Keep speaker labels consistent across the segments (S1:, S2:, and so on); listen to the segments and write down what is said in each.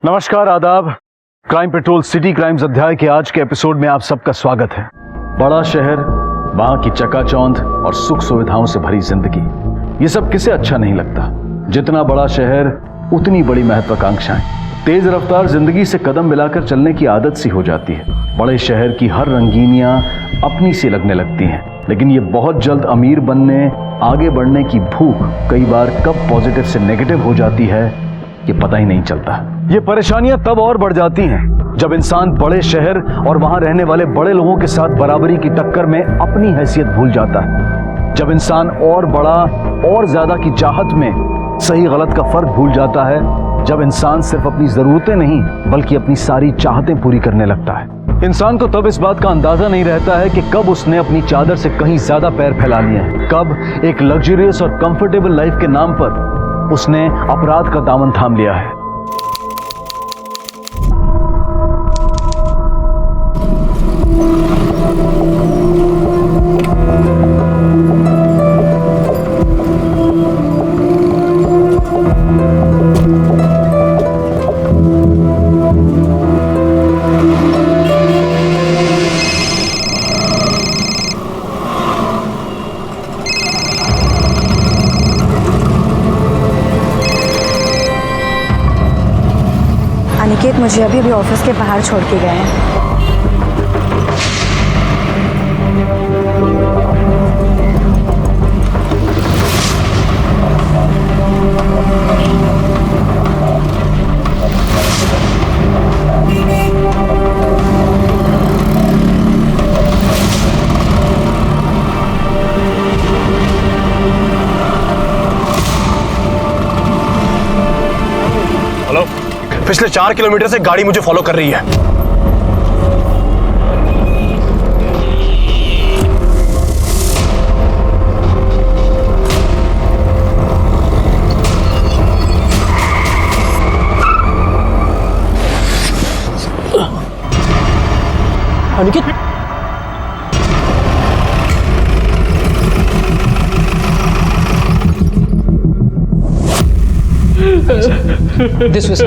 S1: नमस्कार, आदाब। Crime petrol city crimes अध्याय के आज के एपिसोड में आप सबका स्वागत है। बड़ा शहर, वहां की चकाचौंध और सुख सुविधाओं से भरी जिंदगी, ये सब किसे अच्छा नहीं लगता। जितना बड़ा शहर उतनी बड़ी महत्वाकांक्षाएं। तेज रफ्तार जिंदगी से कदम मिलाकर चलने की आदत सी हो जाती है। बड़े शहर की हर रंगीनियां अपनी सी लगने लगती हैं, लेकिन ये बहुत जल्द अमीर बनने, आगे बढ़ने की भूख कई बार कब पॉजिटिव से नेगेटिव हो जाती है ये पता ही नहीं चलता। ये परेशानियां तब और बढ़ जाती हैं जब इंसान बड़े शहर और वहां रहने वाले बड़े लोगों के साथ बराबरी की टक्कर में अपनी हैसियत भूल जाता है। जब इंसान और बड़ा और ज्यादा की चाहत में सही गलत का फर्क भूल जाता है। जब इंसान सिर्फ अपनी जरूरतें नहीं बल्कि अपनी सारी चाहतें पूरी करने लगता है। इंसान को तब इस बात का अंदाजा नहीं रहता है कि कब उसने अपनी चादर से कहीं ज्यादा पैर फैला लिए हैं, कब एक लग्जरियस और कंफर्टेबल लाइफ के नाम पर उसने अपराध का दामन थाम लिया है।
S2: अनिकेत मुझे अभी भी ऑफिस के बाहर छोड़ के गए हैं।
S3: हेलो, पिछले 4 किलोमीटर से गाड़ी मुझे फॉलो कर रही है। Aniket,
S4: This was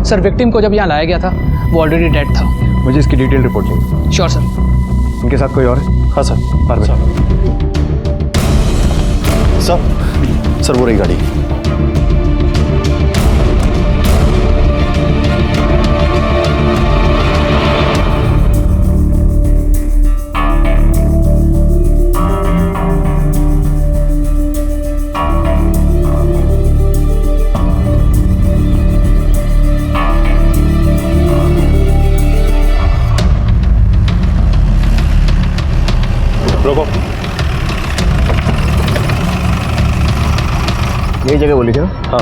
S4: sir, victim को जब यहाँ लाया गया था वो ऑलरेडी डेड था।
S1: मुझे इसकी डिटेल रिपोर्ट चाहिए।
S4: Sure sir.
S1: इनके साथ कोई और है?
S3: हाँ सर, सर वो रही गाड़ी। रोको,
S5: यही जगह बोली थी ना?
S3: हाँ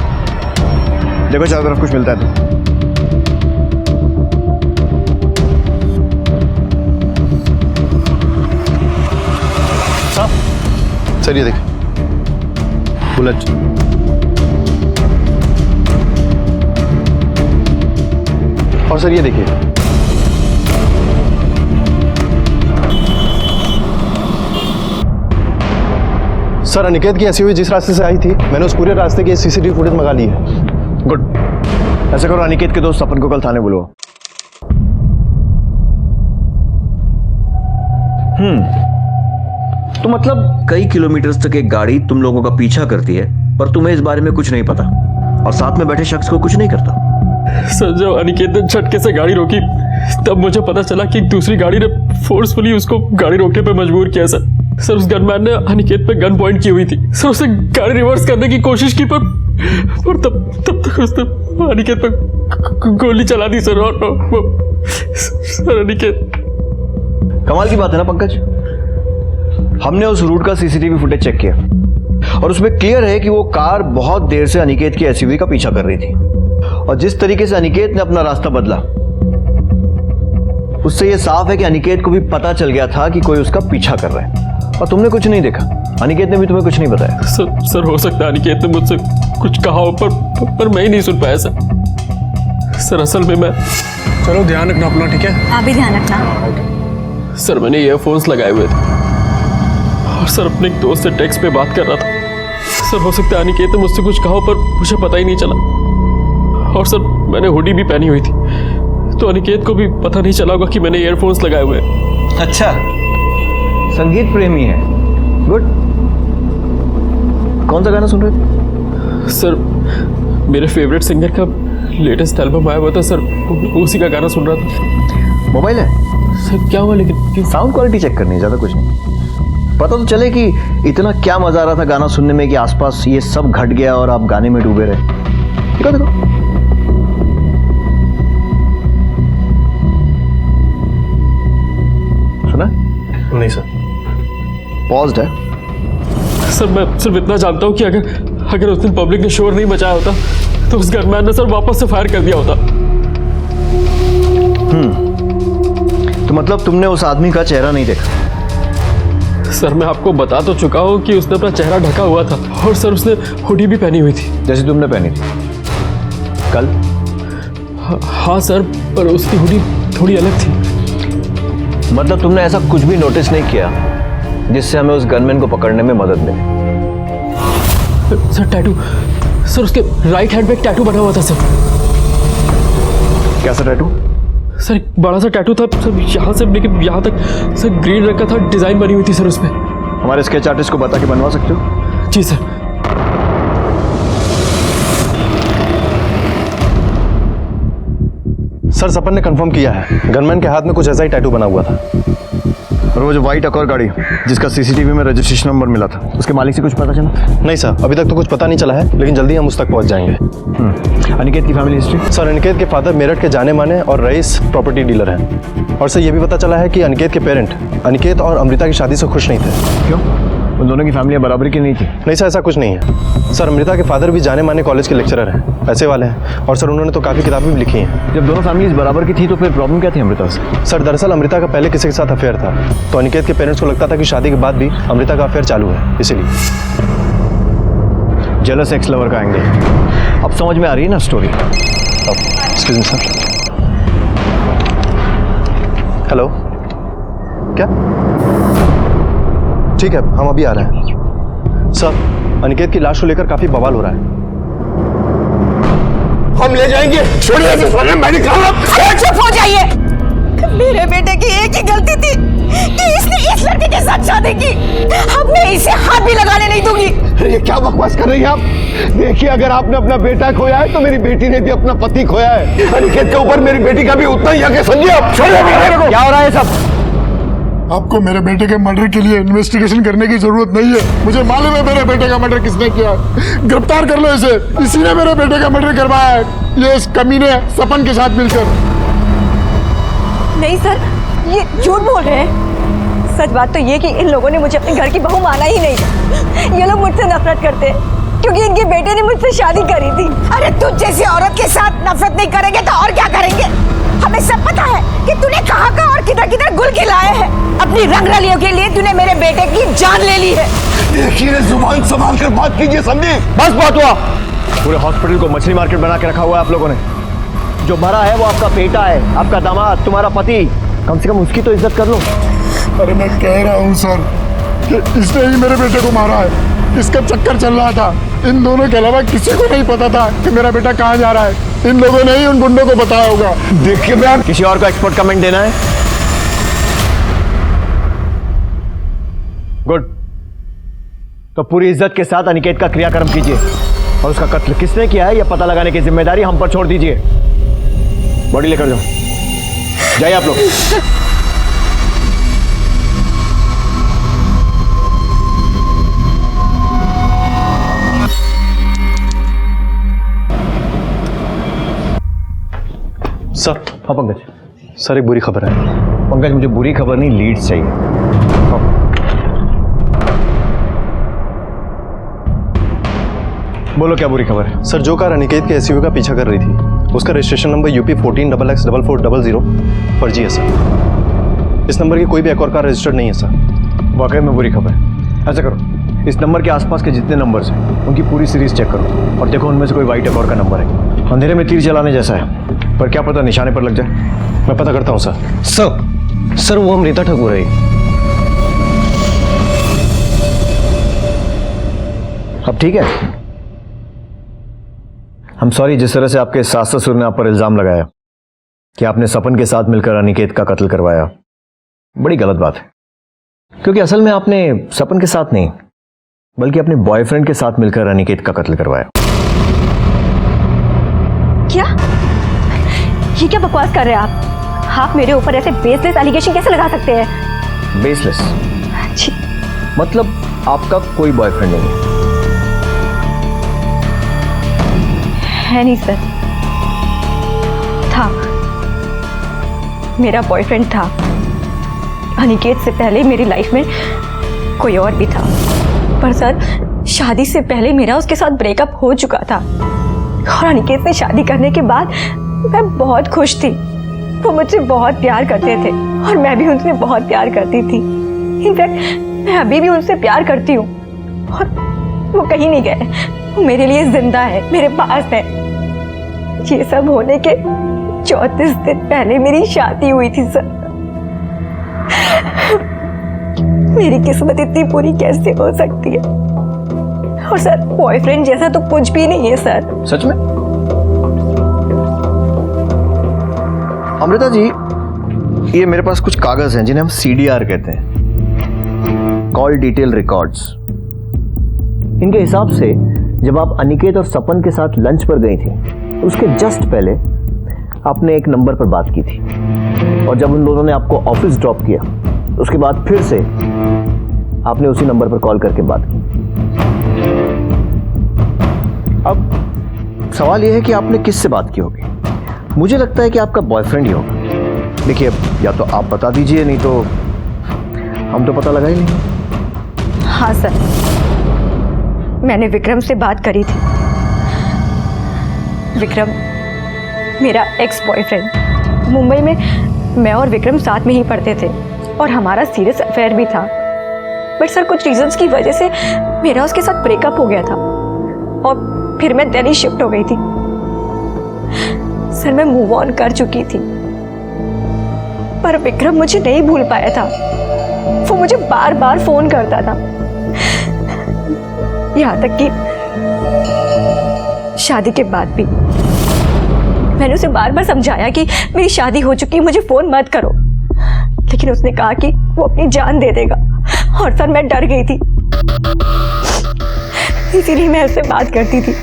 S5: देखो चारों तरफ कुछ मिलता है तो।
S3: सर ये देखिए, बुलेट। और सर ये देखिए, सर अनिकेत की एसयूवी जिस रास्ते से आई थी मैंने उस पूरे रास्ते की सीसीटीवी फुटेज मंगा ली है।
S5: गुड, ऐसा करो अनिकेत के दोस्त अपन को कल थाने बुलाओ।
S6: तो मतलब कई किलोमीटर तक एक गाड़ी तुम लोगों का पीछा करती है पर तुम्हें इस बारे में कुछ नहीं पता और साथ में बैठे शख्स को कुछ नहीं करता।
S7: सर, जब अनिकेत ने झटके से गाड़ी रोकी तब मुझे पता चला कि एक दूसरी गाड़ी ने फोर्सफुली उसको गाड़ी रोकने पे मजबूर किया। सर उस गनमैन ने अनिकेत पे गन पॉइंट की हुई थी। सर उसे गाड़ी रिवर्स करने की कोशिश की पर तब तक उसने अनिकेत पे गोली चला दी सर। और सर अनिकेत।
S5: कमाल की बात है ना पंकज, हमने उस रूट का सीसीटीवी फुटेज चेक किया और उसमें क्लियर है कि वो कार बहुत देर से अनिकेत की एसयूवी का पीछा कर रही थी और जिस तरीके से अनिकेत ने अपना रास्ता बदला उससे ये साफ है कि अनिकेत को भी पता चल गया था कि कोई उसका पीछा कर रहा है और तुमने कुछ नहीं देखा। अनिकेत ने भी तुम्हें कुछ नहीं बताया।
S7: सर हो सकता है अनिकेत ने मुझसे कुछ कहा हो पर मैं ही नहीं सुन पाया सर। असल में मैं चलो ध्यान रखना अपना, ठीक है?
S2: आप भी ध्यान रखना।
S7: सर मैंने ईयरफोन्स लगाए हुए थे और सर अपने एक दोस्त से टेक्स्ट पे बात कर रहा था। सर हो सकता है अनिकेत ने मुझसे कुछ कहा पर मुझे पता ही नहीं चला। और सर मैंने हुडी भी पहनी हुई थी तो अनिकेत को भी पता नहीं चला होगा कि मैंने ईयरफोन्स लगाए हुए हैं।
S5: अच्छा, संगीत प्रेमी है, गुड। कौन सा गाना सुन रहे थे?
S7: सर मेरे फेवरेट सिंगर का लेटेस्ट एल्बम आया हुआ था सर, उसी का गाना सुन रहा था।
S5: मोबाइल है?
S7: सर क्या हुआ लेकिन?
S5: साउंड क्वालिटी चेक करनी है, ज्यादा कुछ नहीं। पता तो चले कि इतना क्या मजा आ रहा था गाना सुनने में कि आसपास ये सब घट गया और आप गाने में डूबे रहे। देखो देखो, सुना?
S3: नहीं सर।
S5: पॉज्ड है।
S7: सर मैं सिर्फ इतना जानता हूँ कि अगर उस दिन पब्लिक ने शोर नहीं मचाया होता तो उस गनमैन ने सर वापस से फायर कर दिया होता।
S5: तो मतलब तुमने उस आदमी का चेहरा नहीं देखा?
S7: सर मैं आपको बता तो चुका हूँ कि उसने अपना चेहरा ढका हुआ था और सर उसने हुडी भी पहनी हुई थी
S5: जैसे तुमने पहनी थी कल।
S7: हाँ सर, पर उसकी हुडी थोड़ी अलग थी।
S5: मतलब तुमने ऐसा कुछ भी नोटिस नहीं किया जिससे हमें उस गनमैन को पकड़ने में मदद मिले?
S7: सर टैटू, सर उसके राइट हैंड पे एक टैटू बना हुआ था सर।
S5: कैसा टैटू?
S7: सर एक बड़ा सा टैटू था सर, यहाँ से लेकर यहाँ तक सर ग्रीन रंग का था, डिजाइन बनी हुई थी सर उसमें।
S5: हमारे स्केच आर्टिस्ट को बता के बनवा सकते हो?
S7: जी सर।
S3: सर सपन ने कंफर्म किया है, गनमैन के हाथ में कुछ ऐसा ही टैटू बना हुआ था।
S5: और वो जो व्हाइट अकॉर्ड गाड़ी जिसका सीसीटीवी में रजिस्ट्रेशन नंबर मिला था, उसके मालिक से कुछ पता चला?
S3: नहीं सर, अभी तक तो कुछ पता नहीं चला है, लेकिन जल्दी हम उस तक पहुंच जाएंगे।
S5: अनिकेत की फैमिली हिस्ट्री?
S3: सर अनिकेत के फादर मेरठ के जाने माने और रईस प्रॉपर्टी डीलर हैं। और सर ये भी पता चला है कि अनिकेत के पेरेंट अनिकेत और अमृता की शादी से खुश नहीं थे।
S5: क्यों? उन दोनों की फैमिलियां बराबरी की नहीं थी?
S3: नहीं सर, ऐसा कुछ नहीं है। सर अमृता के फादर भी जाने माने कॉलेज के लेक्चरर हैं, पैसे वाले हैं, और सर उन्होंने तो काफ़ी किताबें भी लिखी हैं।
S5: जब दोनों फैमिलीज बराबर की थी तो फिर प्रॉब्लम क्या थी अमृता से?
S3: सर दरअसल अमृता का पहले किसी के साथ अफेयर था, तो अनिकेत के पेरेंट्स को लगता था कि शादी के बाद भी अमृता का अफेयर चालू है, इसीलिए।
S5: जेलस एक्स लवर का एंगल अब समझ में आ रही है ना story?
S3: Excuse me sir. Hello, क्या? ठीक है, हम अभी आ रहे हैं। सर अनिकेत की लाश को लेकर काफी बवाल हो रहा है।
S8: हम ले जाएंगे, छोड़िए इसे, मैंने कहा।
S9: चुप हो जाइए। मेरे बेटे की एक ही गलती थी कि इसने इस लड़के के साथ शादी की। अब मैं इसे हाथ भी लगाने नहीं दूंगी।
S8: ये क्या बकवास कर रही हैं आप? देखिए, अगर आपने अपना बेटा खोया है तो मेरी बेटी ने भी अपना पति खोया है। अनिकेत के ऊपर मेरी बेटी का भी उतना ही हक है, समझिए आप। छोड़िए मेरे को।
S5: क्या हो रहा है सब?
S8: आपको मेरे बेटे के मर्डर के लिए इन्वेस्टिगेशन करने की जरूरत नहीं है। मुझे मालूम है मेरे बेटे का मर्डर किसने किया है। गिरफ्तार कर लो इसे, इसी ने मेरे बेटे का मर्डर करवाया है, ये इस कमीने सपन के साथ मिलकर।
S2: नहीं सर, ये झूठ बोल रहे हैं। सच बात तो ये कि इन लोगों ने मुझे अपने घर की बहू माना ही नहीं। ये लोग मुझसे नफरत करते हैं क्योंकि इनके बेटे ने मुझसे शादी करी थी।
S9: अरे तुझ जैसी औरत के साथ नफरत नहीं करेंगे तो और क्या करेंगे? हमें सब पता है कि तूने कहाँ और किधर किधर गुल खिलाए हैं। अपनी रंगरलियों के लिए तूने मेरे बेटे की जान ले ली है।
S8: देखिए, जुबान संभाल कर बात कीजिए संदीप।
S5: बस बहुत हुआ। पूरे हॉस्पिटल को मछली मार्केट बना के रखा हुआ है आप लोगों ने। जो मरा है वो आपका बेटा है, आपका दामाद, तुम्हारा पति। कम से कम उसकी तो इज्जत कर लो।
S8: अरे मैं कह रहा हूँ सर कि इसने ही मेरे बेटे को मारा है। इसका चक्कर चल रहा था। इन दोनों के अलावा किसी को नहीं पता था कि मेरा बेटा कहाँ जा रहा है। इन लोगों ने ही उन गुंडों को बताया होगा। देखिए मैं
S5: किसी और को एक्सपर्ट कमेंट देना है? गुड। तो पूरी इज्जत के साथ अनिकेत का क्रियाक्रम कीजिए और उसका कत्ल किसने किया है यह पता लगाने की जिम्मेदारी हम पर छोड़ दीजिए। बॉडी लेकर जाओ, जाइए आप लोग।
S3: सर।
S5: हाँ पंकज।
S3: सर एक बुरी खबर है।
S5: पंकज मुझे बुरी खबर नहीं, लीड्स चाहिए। हाँ। बोलो क्या बुरी खबर है?
S3: सर जो कार अनिकेत के एसयूवी का पीछा कर रही थी उसका रजिस्ट्रेशन नंबर UP 14XX4400 फर्जी है सर। इस नंबर की कोई भी एक और कार रजिस्टर्ड नहीं है सर।
S5: वाकई में बुरी खबर है। ऐसा करो, इस नंबर के आसपास के जितने नंबर्स हैं उनकी पूरी सीरीज चेक करो और देखो उनमें से कोई वाइट अकॉर्ड का नंबर है।
S3: अंधेरे में तीर चलाने जैसा है, पर क्या पता निशाने पर लग जाए। मैं पता करता हूं सर। सर वो अमृता ठाकुर है। अब ठीक है। हम सॉरी जिस तरह से आपके सास ससुर ने आप पर इल्जाम लगाया कि आपने सपन के साथ मिलकर अनिकेत का कत्ल करवाया, बड़ी गलत बात है। क्योंकि असल में आपने सपन के साथ नहीं बल्कि अपने बॉयफ्रेंड के साथ मिलकर अनिकेत का कत्ल करवाया।
S2: क्या? ये क्या बकवास कर रहे हैं आप मेरे ऊपर ऐसे बेसलेस एलिगेशन कैसे लगा सकते हैं?
S3: बेसलेस
S2: छी,
S3: मतलब आपका कोई बॉयफ्रेंड नहीं है?
S2: है नहीं सर। था, मेरा बॉयफ्रेंड था। अनिकेत से पहले मेरी लाइफ में कोई और भी था, पर सर शादी से पहले मेरा उसके साथ ब्रेकअप हो चुका था और अनिकेत से शादी करने के बाद मैं बहुत खुश थी। वो मुझसे बहुत प्यार करते थे और मैं भी उनसे बहुत प्यार करती थी। इनफैक्ट मैं अभी भी उनसे प्यार करती हूँ और वो कहीं नहीं गए। वो मेरे लिए जिंदा है, मेरे पास है। ये सब होने के 34 दिन पहले मेरी शादी हुई थी सर। मेरी किस्मत इतनी बुरी कैसे हो सकती है? और सर बॉयफ्रेंड जैसा तो कुछ भी नहीं है सर।
S3: सच में? अमृता जी, ये मेरे पास कुछ कागज हैं जिन्हें हम CDR कहते हैं, कॉल डिटेल रिकॉर्ड्स। इनके हिसाब से जब आप अनिकेत और सपन के साथ लंच पर गई थी, उसके जस्ट पहले आपने एक नंबर पर बात की थी और जब उन दोनों ने आपको ऑफिस ड्रॉप किया उसके बाद फिर से आपने उसी नंबर पर कॉल करके बात की। अब सवाल यह है कि आपने किससे बात की होगी? मुझे लगता है कि आपका बॉयफ्रेंड ही होगा। देखिए, या तो आप बता दीजिए, नहीं तो हम तो पता लगा ही नहीं।
S2: हाँ सर, मैंने विक्रम से बात करी थी। विक्रम मेरा एक्स बॉयफ्रेंड। मुंबई में मैं और विक्रम साथ में ही पढ़ते थे और हमारा सीरियस अफेयर भी था। बट सर कुछ रीजंस की वजह से मेरा उसके साथ ब्रेकअप हो गया था और फिर मैं दिल्ली शिफ्ट हो गई थी। सर मैं मूव ऑन कर चुकी थी, पर विक्रम मुझे नहीं भूल पाया था। वो मुझे बार बार फोन करता था, यहाँ तक कि शादी के बाद भी। मैंने उसे बार बार समझाया कि मेरी शादी हो चुकी है, मुझे फोन मत करो, लेकिन उसने कहा कि वो अपनी जान दे देगा। और सर मैं डर गई थी, इसीलिए मैं उससे बात करती थी।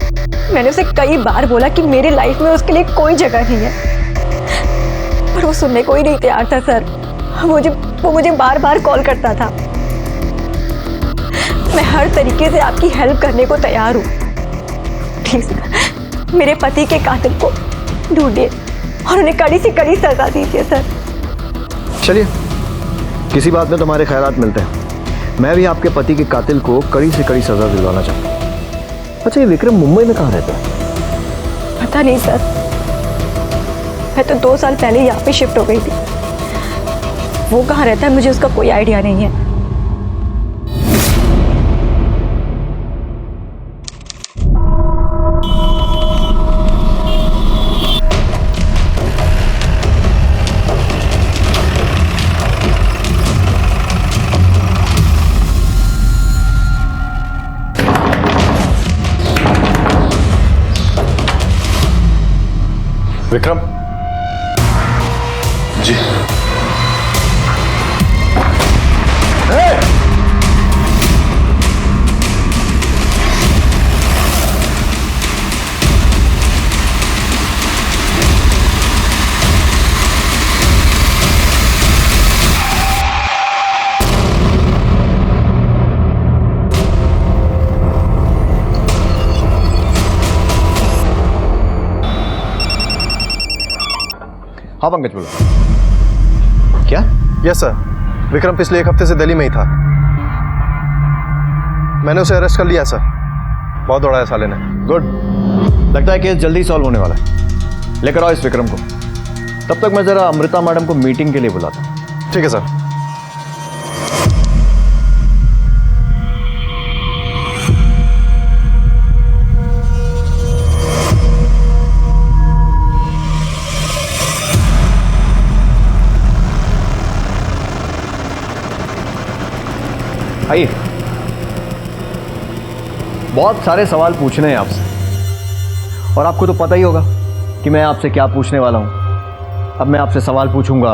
S2: मैंने उसे कई बार बोला कि मेरी लाइफ में उसके लिए कोई जगह नहीं है, पर वो सुनने को ही नहीं तैयार था सर। वो मुझे बार बार कॉल करता था। मैं हर तरीके से आपकी हेल्प करने को तैयार हूँ। प्लीज मेरे पति के कातिल को ढूंढिए और उन्हें कड़ी से कड़ी सजा दीजिए सर।
S3: चलिए, किसी बात में तुम्हारे ख्यालात मिलते हैं। मैं भी आपके पति के कातिल को कड़ी से कड़ी सजा दिलवाना चाहता हूँ। अच्छा, ये विक्रम मुंबई में कहाँ रहता है?
S2: पता नहीं सर, मैं तो 2 साल पहले यहाँ पे शिफ्ट हो गई थी। वो कहाँ रहता है मुझे उसका कोई आइडिया नहीं है।
S3: विक्रम जी। हाँ पंकज, बोलो। क्या? यस सर, विक्रम पिछले 1 हफ्ते से दिल्ली में ही था। मैंने उसे अरेस्ट कर लिया सर। बहुत दौड़ाया साले ने। गुड, लगता है केस जल्दी सॉल्व होने वाला है। लेकर आओ इस विक्रम को। तब तक मैं जरा अमृता मैडम को मीटिंग के लिए बुलाता हूँ। ठीक है सर।
S5: आइए। बहुत सारे सवाल पूछने हैं आपसे, और आपको तो पता ही होगा कि मैं आपसे क्या पूछने वाला हूं। अब मैं आपसे सवाल पूछूंगा,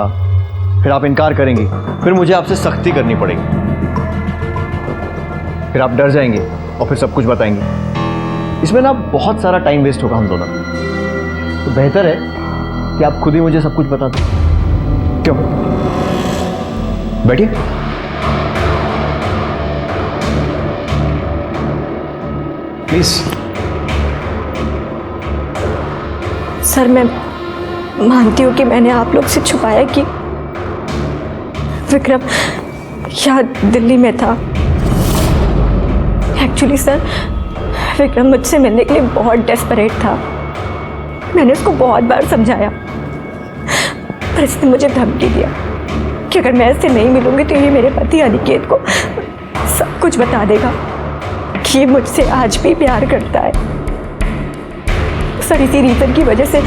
S5: फिर आप इनकार करेंगी, फिर मुझे आपसे सख्ती करनी पड़ेगी, फिर आप डर जाएंगे और फिर सब कुछ बताएंगे। इसमें ना बहुत सारा टाइम वेस्ट होगा हम दोनों का। तो बेहतर है कि आप खुद ही मुझे सब कुछ बता दें। क्यों? बैठिए। प्लीज।
S2: सर, मैं मानती हूँ कि मैंने आप लोग से छुपाया कि विक्रम यहाँ दिल्ली में था। एक्चुअली सर, विक्रम मुझसे मिलने के लिए बहुत डेस्परेट था। मैंने उसको बहुत बार समझाया, पर इसने मुझे धमकी दिया कि अगर मैं इससे नहीं मिलूंगी तो ये मेरे पति अनिकेत को सब कुछ बता देगा कि ये मुझसे आज भी प्यार करता है। सर, इसी रीज़न की वजह से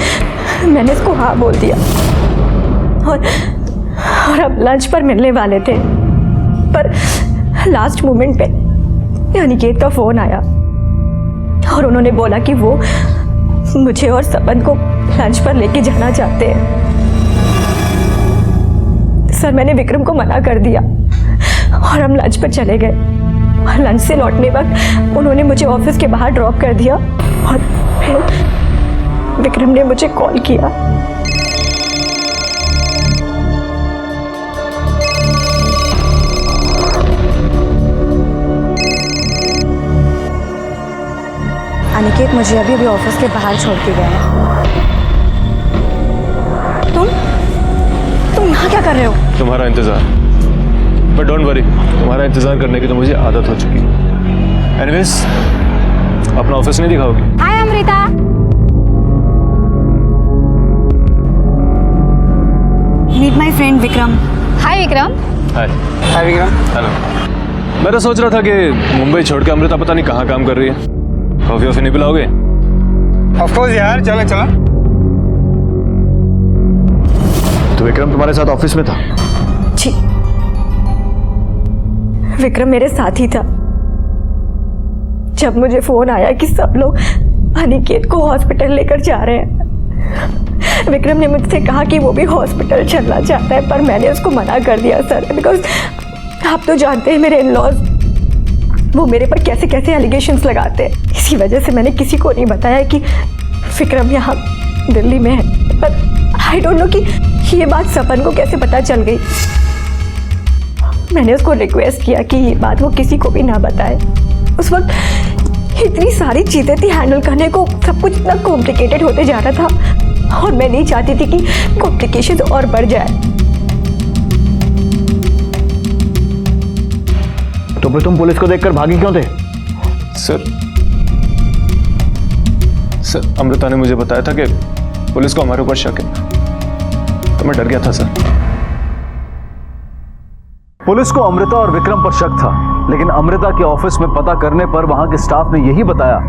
S2: मैंने इसको हाँ बोल दिया, और अब लंच पर मिलने वाले थे, पर लास्ट मोमेंट पे अनिकेत का फ़ोन आया और उन्होंने बोला कि वो मुझे और सपन को लंच पर लेके जाना चाहते हैं। सर, मैंने विक्रम को मना कर दिया और हम लंच पर चले गए। और लंच से लौटने वक्त उन्होंने मुझे ऑफिस के बाहर ड्रॉप कर दिया और फिर विक्रम ने मुझे कॉल किया।
S10: अनिकेत मुझे अभी भी ऑफिस के बाहर छोड़ के गया है। तुम यहाँ क्या कर रहे हो?
S7: तुम्हारा इंतजार। बट डोंट वरी, तुम्हारा इंतजार करने की तो मुझे आदत हो चुकी है। एनीवेज, अपना ऑफिस नहीं दिखाओगी?
S10: Hi Amrita. Meet my friend Vikram.
S2: Hi Vikram.
S7: Hi. Hi Vikram. Hello. मैं तो सोच रहा था कि मुंबई छोड़ के अमृता पता नहीं कहाँ काम कर रही है। कॉफी वॉफी नहीं पिलाओगे?
S8: ऑफ कोर्स यार, चलो चलो।
S5: तो विक्रम तुम्हारे साथ ऑफिस में था?
S2: जी, विक्रम मेरे साथ ही था। जब मुझे फोन आया कि सब लोग अनिकेत को हॉस्पिटल लेकर जा रहे हैं, विक्रम ने मुझसे कहा कि वो भी हॉस्पिटल चलना चाहता है, पर मैंने उसको मना कर दिया सर, बिकॉज आप तो जानते हैं मेरे इन-लॉज वो मेरे पर कैसे कैसे एलिगेशंस लगाते हैं। इसी वजह से मैंने किसी को नहीं बताया कि विक्रम यहाँ दिल्ली में है। पर आई डोंट नो कि ये बात सपन को कैसे पता चल गई। मैंने उसको रिक्वेस्ट किया कि ये बात वो किसी को भी ना बताए। उस वक्त इतनी सारी चीज़ें थी हैंडल करने को, सब कुछ इतना कॉम्प्लिकेटेड होते जा रहा था और मैं नहीं चाहती थी कि कॉम्प्लिकेशन और बढ़ जाए।
S5: तो फिर तुम पुलिस को देखकर भागी क्यों थे?
S7: सर, अमृता ने मुझे बताया था कि पुलिस को हमारे ऊपर शक है, तो मैं डर गया था सर।
S1: पुलिस को अमृता और विक्रम पर शक था, लेकिन अमृता के ऑफिस में पता करने पर वहां के स्टाफ ने यही बताया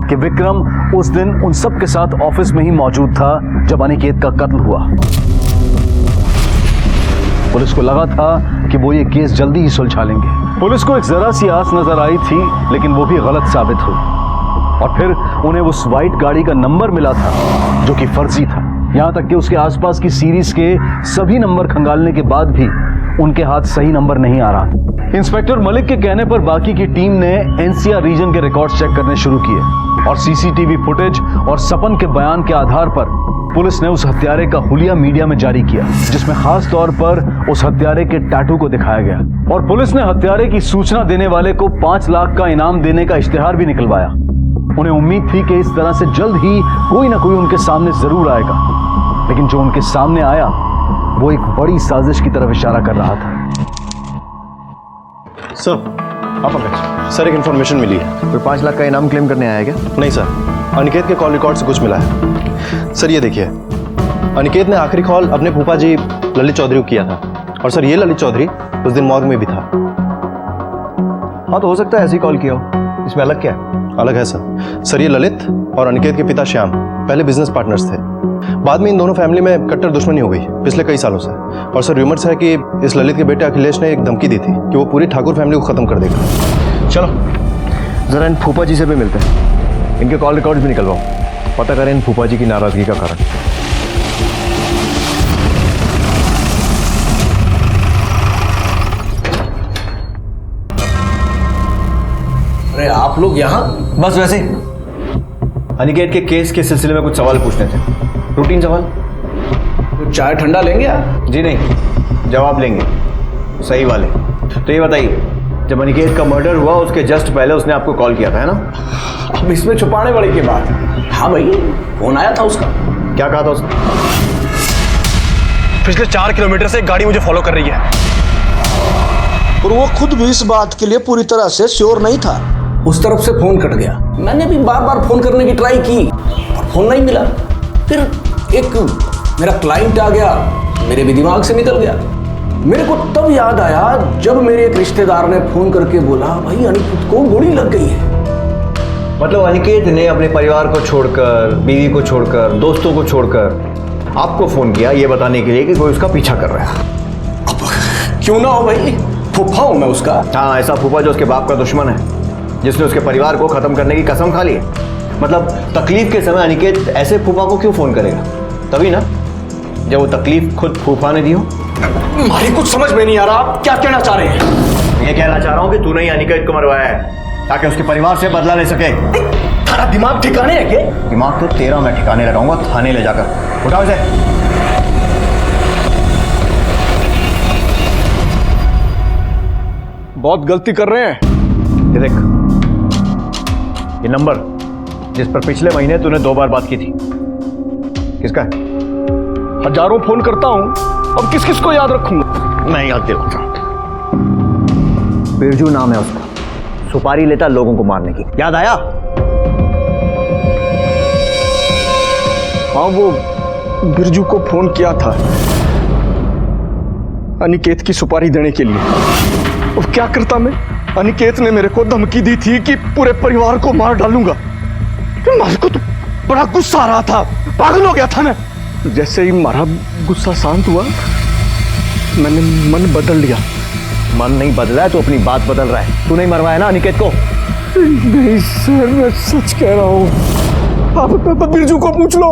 S1: कि विक्रम उस दिन उन सब के साथ ऑफिस में ही मौजूद था जब अनिकेत का कत्ल हुआ। पुलिस को लगा था कि वो ये केस जल्दी ही सुलझा लेंगे। पुलिस को एक जरा सी आस नजर आई थी, लेकिन वो भी गलत साबित हुई और फिर उन्हें उस वाइट गाड़ी का नंबर मिला था जो कि फर्जी था। यहां तक कि उसके आसपास की सीरीज के सभी नंबर खंगालने के बाद भी उनके हाथ सही नंबर नहीं आ रहा था। इंस्पेक्टर मलिक के कहने पर बाकी की टीम ने एनसीआर रीजन के रिकॉर्ड्स चेक करने शुरू किए और सीसीटीवी फुटेज और सपन के बयान के आधार पर पुलिस ने उस हत्यारे का हुलिया मीडिया में जारी किया, जिसमें खास तौर पर उस हत्यारे के टैटू को दिखाया गया और पुलिस ने हत्यारे की सूचना देने वाले को 5 लाख का इनाम देने का इश्तिहार भी निकलवाया। उन्हें उम्मीद थी कि इस तरह से जल्द ही कोई ना कोई उनके सामने जरूर आएगा, लेकिन जो उनके सामने आया वो एक बड़ी साजिश की तरफ इशारा कर रहा था।
S11: सर एक इन्फॉर्मेशन मिली है।
S5: कोई 5 लाख का इनाम क्लेम करने आया क्या?
S11: नहीं सर, अनिकेत के कॉल रिकॉर्ड से कुछ मिला है। सर ये देखिए, अनिकेत ने आखिरी कॉल अपने फूफा जी ललित चौधरी को किया था और सर ये ललित चौधरी उस दिन मॉर्ग में भी था।
S5: हाँ, तो हो सकता है ऐसी कॉल किया हो। इसमें अलग क्या है?
S11: अलग है सर ये ललित और अनिकेत के पिता श्याम पहले बिजनेस पार्टनर्स थे। बाद में इन दोनों फैमिली में कट्टर दुश्मनी हो गई पिछले कई सालों से। और सर र्यूमर्स है कि इस ललित के बेटे अखिलेश ने एक धमकी दी थी कि वो पूरी ठाकुर फैमिली को खत्म कर देगा।
S3: चलो जरा इन फूफा जी से भी मिलते हैं, इनके कॉल रिकॉर्ड्स भी निकलवाओ, पता करें इन फूफा जी की नाराजगी का कारण।
S6: अरे आप लोग यहाँ? बस वैसे ही अनिकेत के केस के सिलसिले में कुछ सवाल पूछने थे, रूटीन सवाल।
S5: तो चाय ठंडा लेंगे आप?
S6: जी नहीं, जवाब लेंगे सही वाले। तो ये बताइए, जब अनिकेत का मर्डर हुआ उसके जस्ट पहले उसने आपको कॉल किया था, है ना?
S5: अब इसमें छुपाने वाली की बात। हाँ भाई, फोन आया था उसका।
S6: क्या कहा था उसने?
S11: पिछले 4 किलोमीटर से एक गाड़ी मुझे फॉलो कर रही है।
S12: और वो खुद भी इस बात के लिए पूरी तरह से श्योर नहीं था।
S5: उस तरफ से फोन कट गया। मैंने भी बार बार फोन करने की ट्राई की और फोन नहीं मिला। फिर एक मेरा क्लाइंट आ गया, मेरे भी दिमाग से निकल गया। मेरे को तब याद आया जब मेरे एक रिश्तेदार ने फोन करके बोला भाई अनिकेत को गोली लग गई है।
S6: मतलब अनिकेत ने अपने परिवार को छोड़कर, बीवी को छोड़कर, दोस्तों को छोड़कर आपको फोन किया ये बताने के लिए कि कोई उसका पीछा कर रहा है।
S5: अब क्यों ना हो भाई, फूफा हूं मैं उसका।
S6: हाँ, ऐसा फूफा जो उसके बाप का दुश्मन है, जिसने उसके परिवार को खत्म करने की कसम खा ली है। मतलब तकलीफ के समय अनिकेत ऐसे फूफा को क्यों फोन करेगा? तभी ना जब वो तकलीफ खुद फूफा ने दी हो।
S5: हमारी कुछ समझ में नहीं आ रहा, आप क्या कहना चाह रहे हैं?
S6: ये कहना चाह रहा हूँ कि तूने ही अनिकेत को मरवाया है ताकि उसके परिवार से बदला ले सके।
S5: तेरा दिमाग ठिकाने है क्या?
S6: दिमाग तो तेरा मैं ठिकाने लगाऊंगा थाने ले जाकर। उठाओ इसे।
S5: बहुत गलती कर रहे हैं।
S6: ये देख, ये नंबर जिस पर पिछले महीने तूने 2 बार बात की थी, किसका है?
S5: हजारों फोन करता हूं, अब किस किस को याद रखूंगा?
S6: मैं याद दिलाता हूं। बिरजू नाम है उसका, सुपारी लेता लोगों को मारने की। याद आया?
S5: हाँ, वो बिरजू को फोन किया था अनिकेत की सुपारी देने के लिए। और क्या करता मैं? अनिकेत ने मेरे को धमकी दी थी कि पूरे परिवार को मार डालूंगा। मेरे को तो बड़ा गुस्सा आ रहा था, पागल हो गया था मैं। जैसे ही मारा गुस्सा शांत हुआ, मैंने मन बदल लिया।
S6: मन नहीं बदला है तो अपनी बात बदल रहा है। तू नहीं मरवाया ना अनिकेत को?
S5: नहीं सर, मैं सच कह रहा हूँ। आप बिरजू को पूछ लो।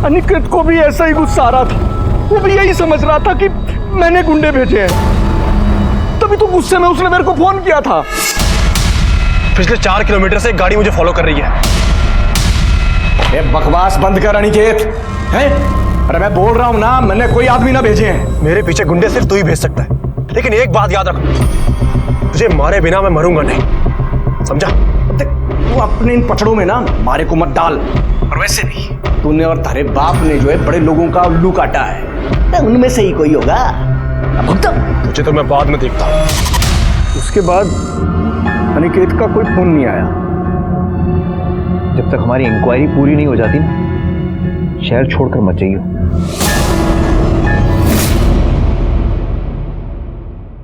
S5: अनिकेत को भी ऐसा ही गुस्सा आ रहा था, वो भी यही समझ रहा था कि मैंने गुंडे भेजे हैं। तभी तो गुस्से में उसने मेरे को फोन किया था।
S11: पिछले 4 किलोमीटर से एक गाड़ी मुझे फॉलो कर रही है।
S5: ये बकवास बंद कर अनिकेत। हैं? अरे मैं बोल रहा हूं ना, मैंने कोई आदमी ना भेजे हैं।
S11: मेरे पीछे गुंडे सिर्फ तू ही भेज सकता है, लेकिन एक बात याद रख, तुझे मारे बिना मैं मरूंगा नहीं, समझा?
S5: तू अपने इन पचड़ों में ना मारे को मत डाल। और वैसे भी तूने और तारे बाप ने जो है बड़े लोगों का उल्लू काटा है, उनमें से ही कोई होगा।
S11: तुझे तो मैं बाद में देखता हूं।
S5: उसके बाद अनिकेत का कोई फोन नहीं आया।
S6: जब तक हमारी इंक्वायरी पूरी नहीं हो जाती ना, शहर छोड़कर मत जाइयो।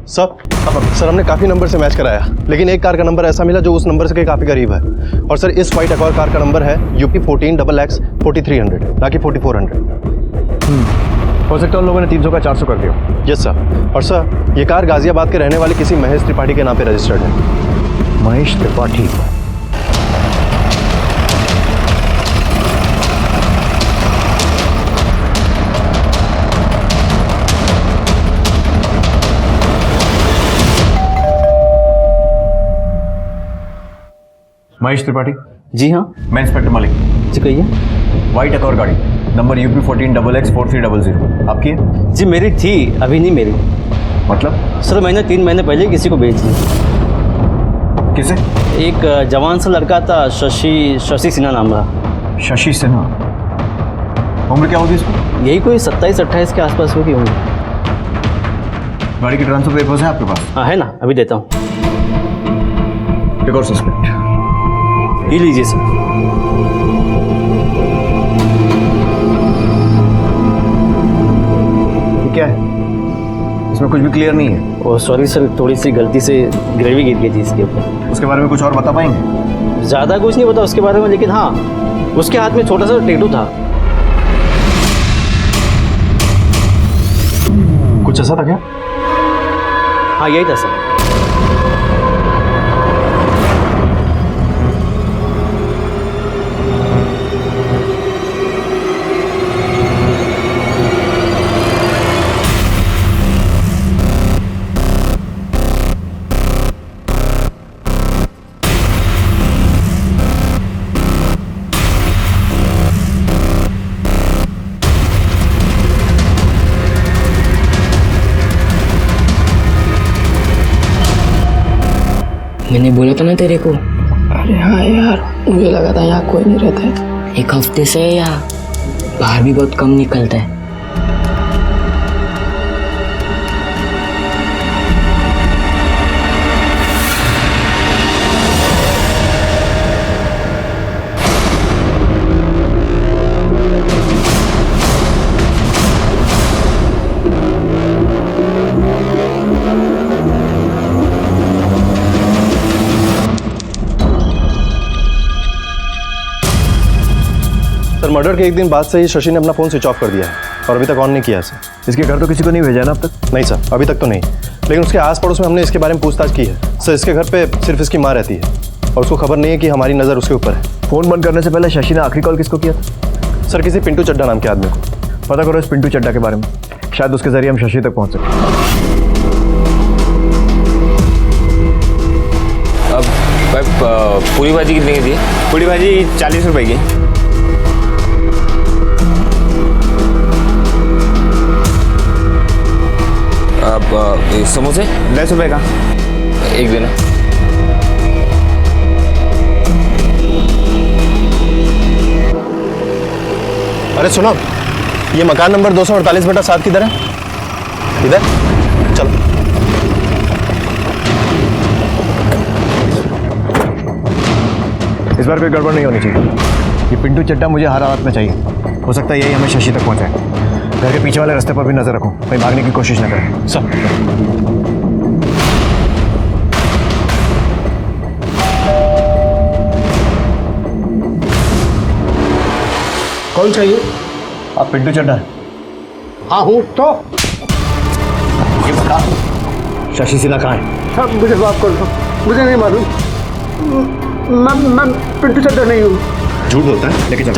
S11: सर हमने काफी नंबर से मैच कराया, लेकिन एक कार का नंबर ऐसा मिला जो उस नंबर से काफी करीब है। और सर इस व्हाइट अकॉर्ड कार का नंबर है UP 14XX 4300, ना कि 4400।
S6: हो सकता है उन लोगों ने 300 का 400 कर दिया।
S11: Yes sir. और सर ये कार गाजियाबाद के रहने वाले किसी महेश त्रिपाठी के नाम पे रजिस्टर्ड है।
S6: महेश त्रिपाठी? महेश त्रिपाठी?
S4: जी हाँ।
S6: मैं इंस्पेक्टर मलिक।
S4: जी कहिए।
S6: व्हाइट अकॉर्ड गाड़ी नंबर UP 14XX 4300 आपकी है?
S4: जी मेरी थी, अभी नहीं मेरी।
S6: मतलब?
S4: सर मैंने 3 महीने पहले किसी को बेच दी।
S6: किसे?
S4: एक जवान सा लड़का था, शशि सिन्हा नाम रहा।
S6: शशि सिन्हा? उम्र क्या होगी इसको?
S4: यही कोई 27-28 के आसपास होगी उम्र।
S6: गाड़ी के ट्रांसफर पेपर्स है आपके पास?
S4: हाँ है ना, अभी देता हूँ।
S6: एक और सस्पेक्ट
S4: ये लीजिए सर।
S6: क्या है?
S5: इसमें कुछ भी क्लियर नहीं है।
S4: और सॉरी सर, थोड़ी सी गलती से ग्रेवी गिर गई थी इसके ऊपर।
S5: उसके बारे में कुछ और बता पाएंगे?
S4: ज़्यादा कुछ नहीं पता उसके बारे में, लेकिन हाँ, उसके हाथ में छोटा सा टैटू था।
S11: कुछ ऐसा था क्या?
S4: हाँ, यही था सर।
S13: मैंने बोला था ना तेरे को।
S14: अरे हाँ यार, मुझे लगा था यहाँ कोई नहीं रहता है।
S13: 1 हफ्ते से है यहाँ, बाहर भी बहुत कम निकलता है।
S11: सर, मर्डर के एक दिन बाद से ही शशि ने अपना फ़ोन स्विच ऑफ कर दिया है और अभी तक ऑन नहीं किया है सर।
S5: इसके घर तो किसी को नहीं भेजा ना अब तक?
S11: नहीं सर, अभी तक तो नहीं, लेकिन उसके आस पड़ोस में हमने इसके बारे में पूछताछ की है। सर, इसके घर पे सिर्फ इसकी माँ रहती है और उसको खबर नहीं है कि हमारी नज़र उसके ऊपर है।
S5: फ़ोन बंद करने से पहले शशि ने आखिरी कॉल किसको किया था?
S11: सर, किसी पिंटू चड्ढा नाम के आदमी को।
S5: पता करो इस पिंटू चड्ढा के बारे में, शायद उसके जरिए हम शशि तक पहुँच सकें।
S15: अब पूरी भाजी कितने की थी? पूरी भाजी 40 रुपए की। अब समोसे 10 रुपए का एक देना।
S11: अरे सुनो, ये मकान नंबर 248/7 किधर है? इधर चलो।
S5: इस बार कोई गड़बड़ नहीं होनी चाहिए। ये पिंटू चड्ढा मुझे हर हालत में चाहिए। हो सकता है यही हमें शशि तक पहुंचाए। घर के पीछे वाले रास्ते पर भी नजर रखो, कहीं भागने की कोशिश न करें।
S11: सब
S12: कौन चाहिए?
S5: आप पिंटू चड्ढा?
S12: हाँ हूँ। तो
S5: ये बता, शशि सिन्हा कहाँ है?
S12: सब मुझे माफ कर दो, मुझे नहीं मालूम। मैं पिंटू चड्ढा नहीं हूँ।
S5: झूठ बोलता है, लेके चल।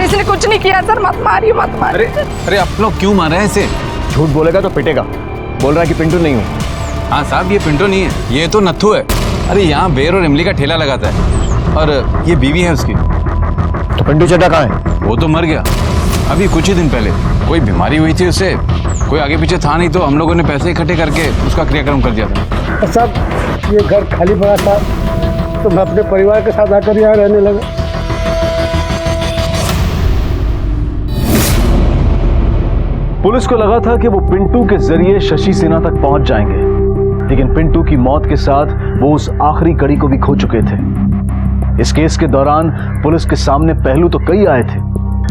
S9: इसने कुछ नहीं किया सर, मत मारिए मत मारिए।
S15: अरे आप लोग क्यों मार रहे हैं इसे?
S5: झूठ बोलेगा तो पिटेगा। बोल रहा है कि पिंटू नहीं हूँ।
S15: हाँ साहब, ये पिंटू नहीं है, ये तो नत्थू है। अरे यहाँ बेर और इमली का ठेला लगाता है और ये बीवी है उसकी।
S5: तो पिंटू चड्ढा कहाँ है?
S15: वो तो मर गया अभी कुछ ही दिन पहले। कोई बीमारी हुई थी उससे, कोई आगे पीछे था नहीं, तो हम लोगों ने पैसे इकट्ठे करके उसका क्रियाक्रम कर दिया था।
S12: साहब, ये घर खाली पड़ा था तो मैं अपने परिवार के साथ आकर यहाँ रहने लगा।
S1: पुलिस को लगा था कि वो पिंटू के जरिए शशि सिन्हा तक पहुंच जाएंगे, लेकिन पिंटू की मौत के साथ वो उस आखिरी कड़ी को भी खो चुके थे। इस केस के दौरान पुलिस के सामने पहलू तो कई आए थे,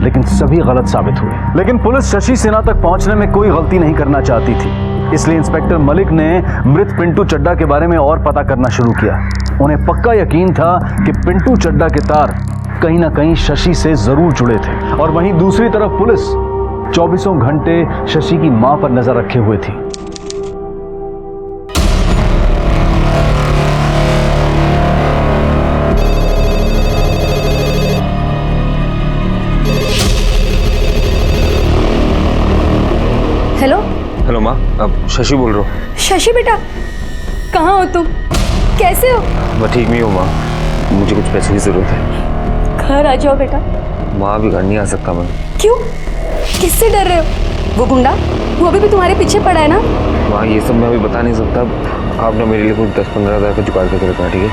S1: लेकिन सभी गलत साबित हुए। लेकिन पुलिस शशि सिन्हा तक पहुंचने में कोई गलती नहीं करना चाहती थी, इसलिए इंस्पेक्टर मलिक ने मृत पिंटू चड्ढा के बारे में और पता करना शुरू किया। उन्हें पक्का यकीन था कि पिंटू चड्ढा के तार कहीं ना कहीं शशि से जरूर जुड़े थे। और वहीं दूसरी तरफ पुलिस 24 घंटे शशि की मां पर नजर रखे हुए थी।
S2: हेलो
S15: हेलो माँ, अब शशि बोल रहा हूँ।
S2: शशि बेटा, कहाँ हो तुम? कैसे हो?
S15: मैं ठीक नहीं हूँ माँ, मुझे कुछ पैसे की जरूरत है।
S2: घर आ जाओ बेटा।
S15: माँ, अभी घर नहीं आ सकता मैं।
S2: क्यों? किससे डर रहे हो? वो गुंडा, वो अभी भी तुम्हारे पीछे पड़ा है ना?
S15: माँ, ये सब मैं अभी बता नहीं सकता। आपने मेरे लिए कुछ 10-15 हज़ार का जुगाड़ करके रखना, ठीक है?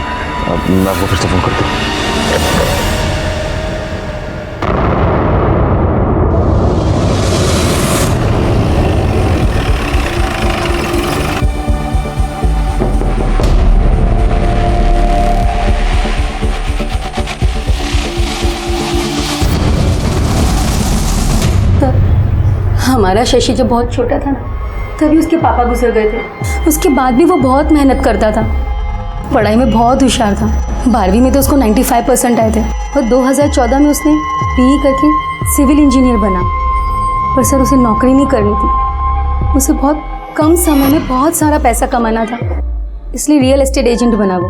S15: अब मैं आपको फिर से फोन करता हूँ।
S16: हमारा शशि जब बहुत छोटा था ना तभी उसके पापा गुजर गए थे। उसके बाद भी वो बहुत मेहनत करता था, पढ़ाई में बहुत होशियार था। 12वीं में तो उसको 95% आए थे और 2014 में उसने BE करके सिविल इंजीनियर बना। पर सर उसे नौकरी नहीं करनी थी, उसे बहुत कम समय में बहुत सारा पैसा कमाना था, इसलिए रियल एस्टेट एजेंट बना वो।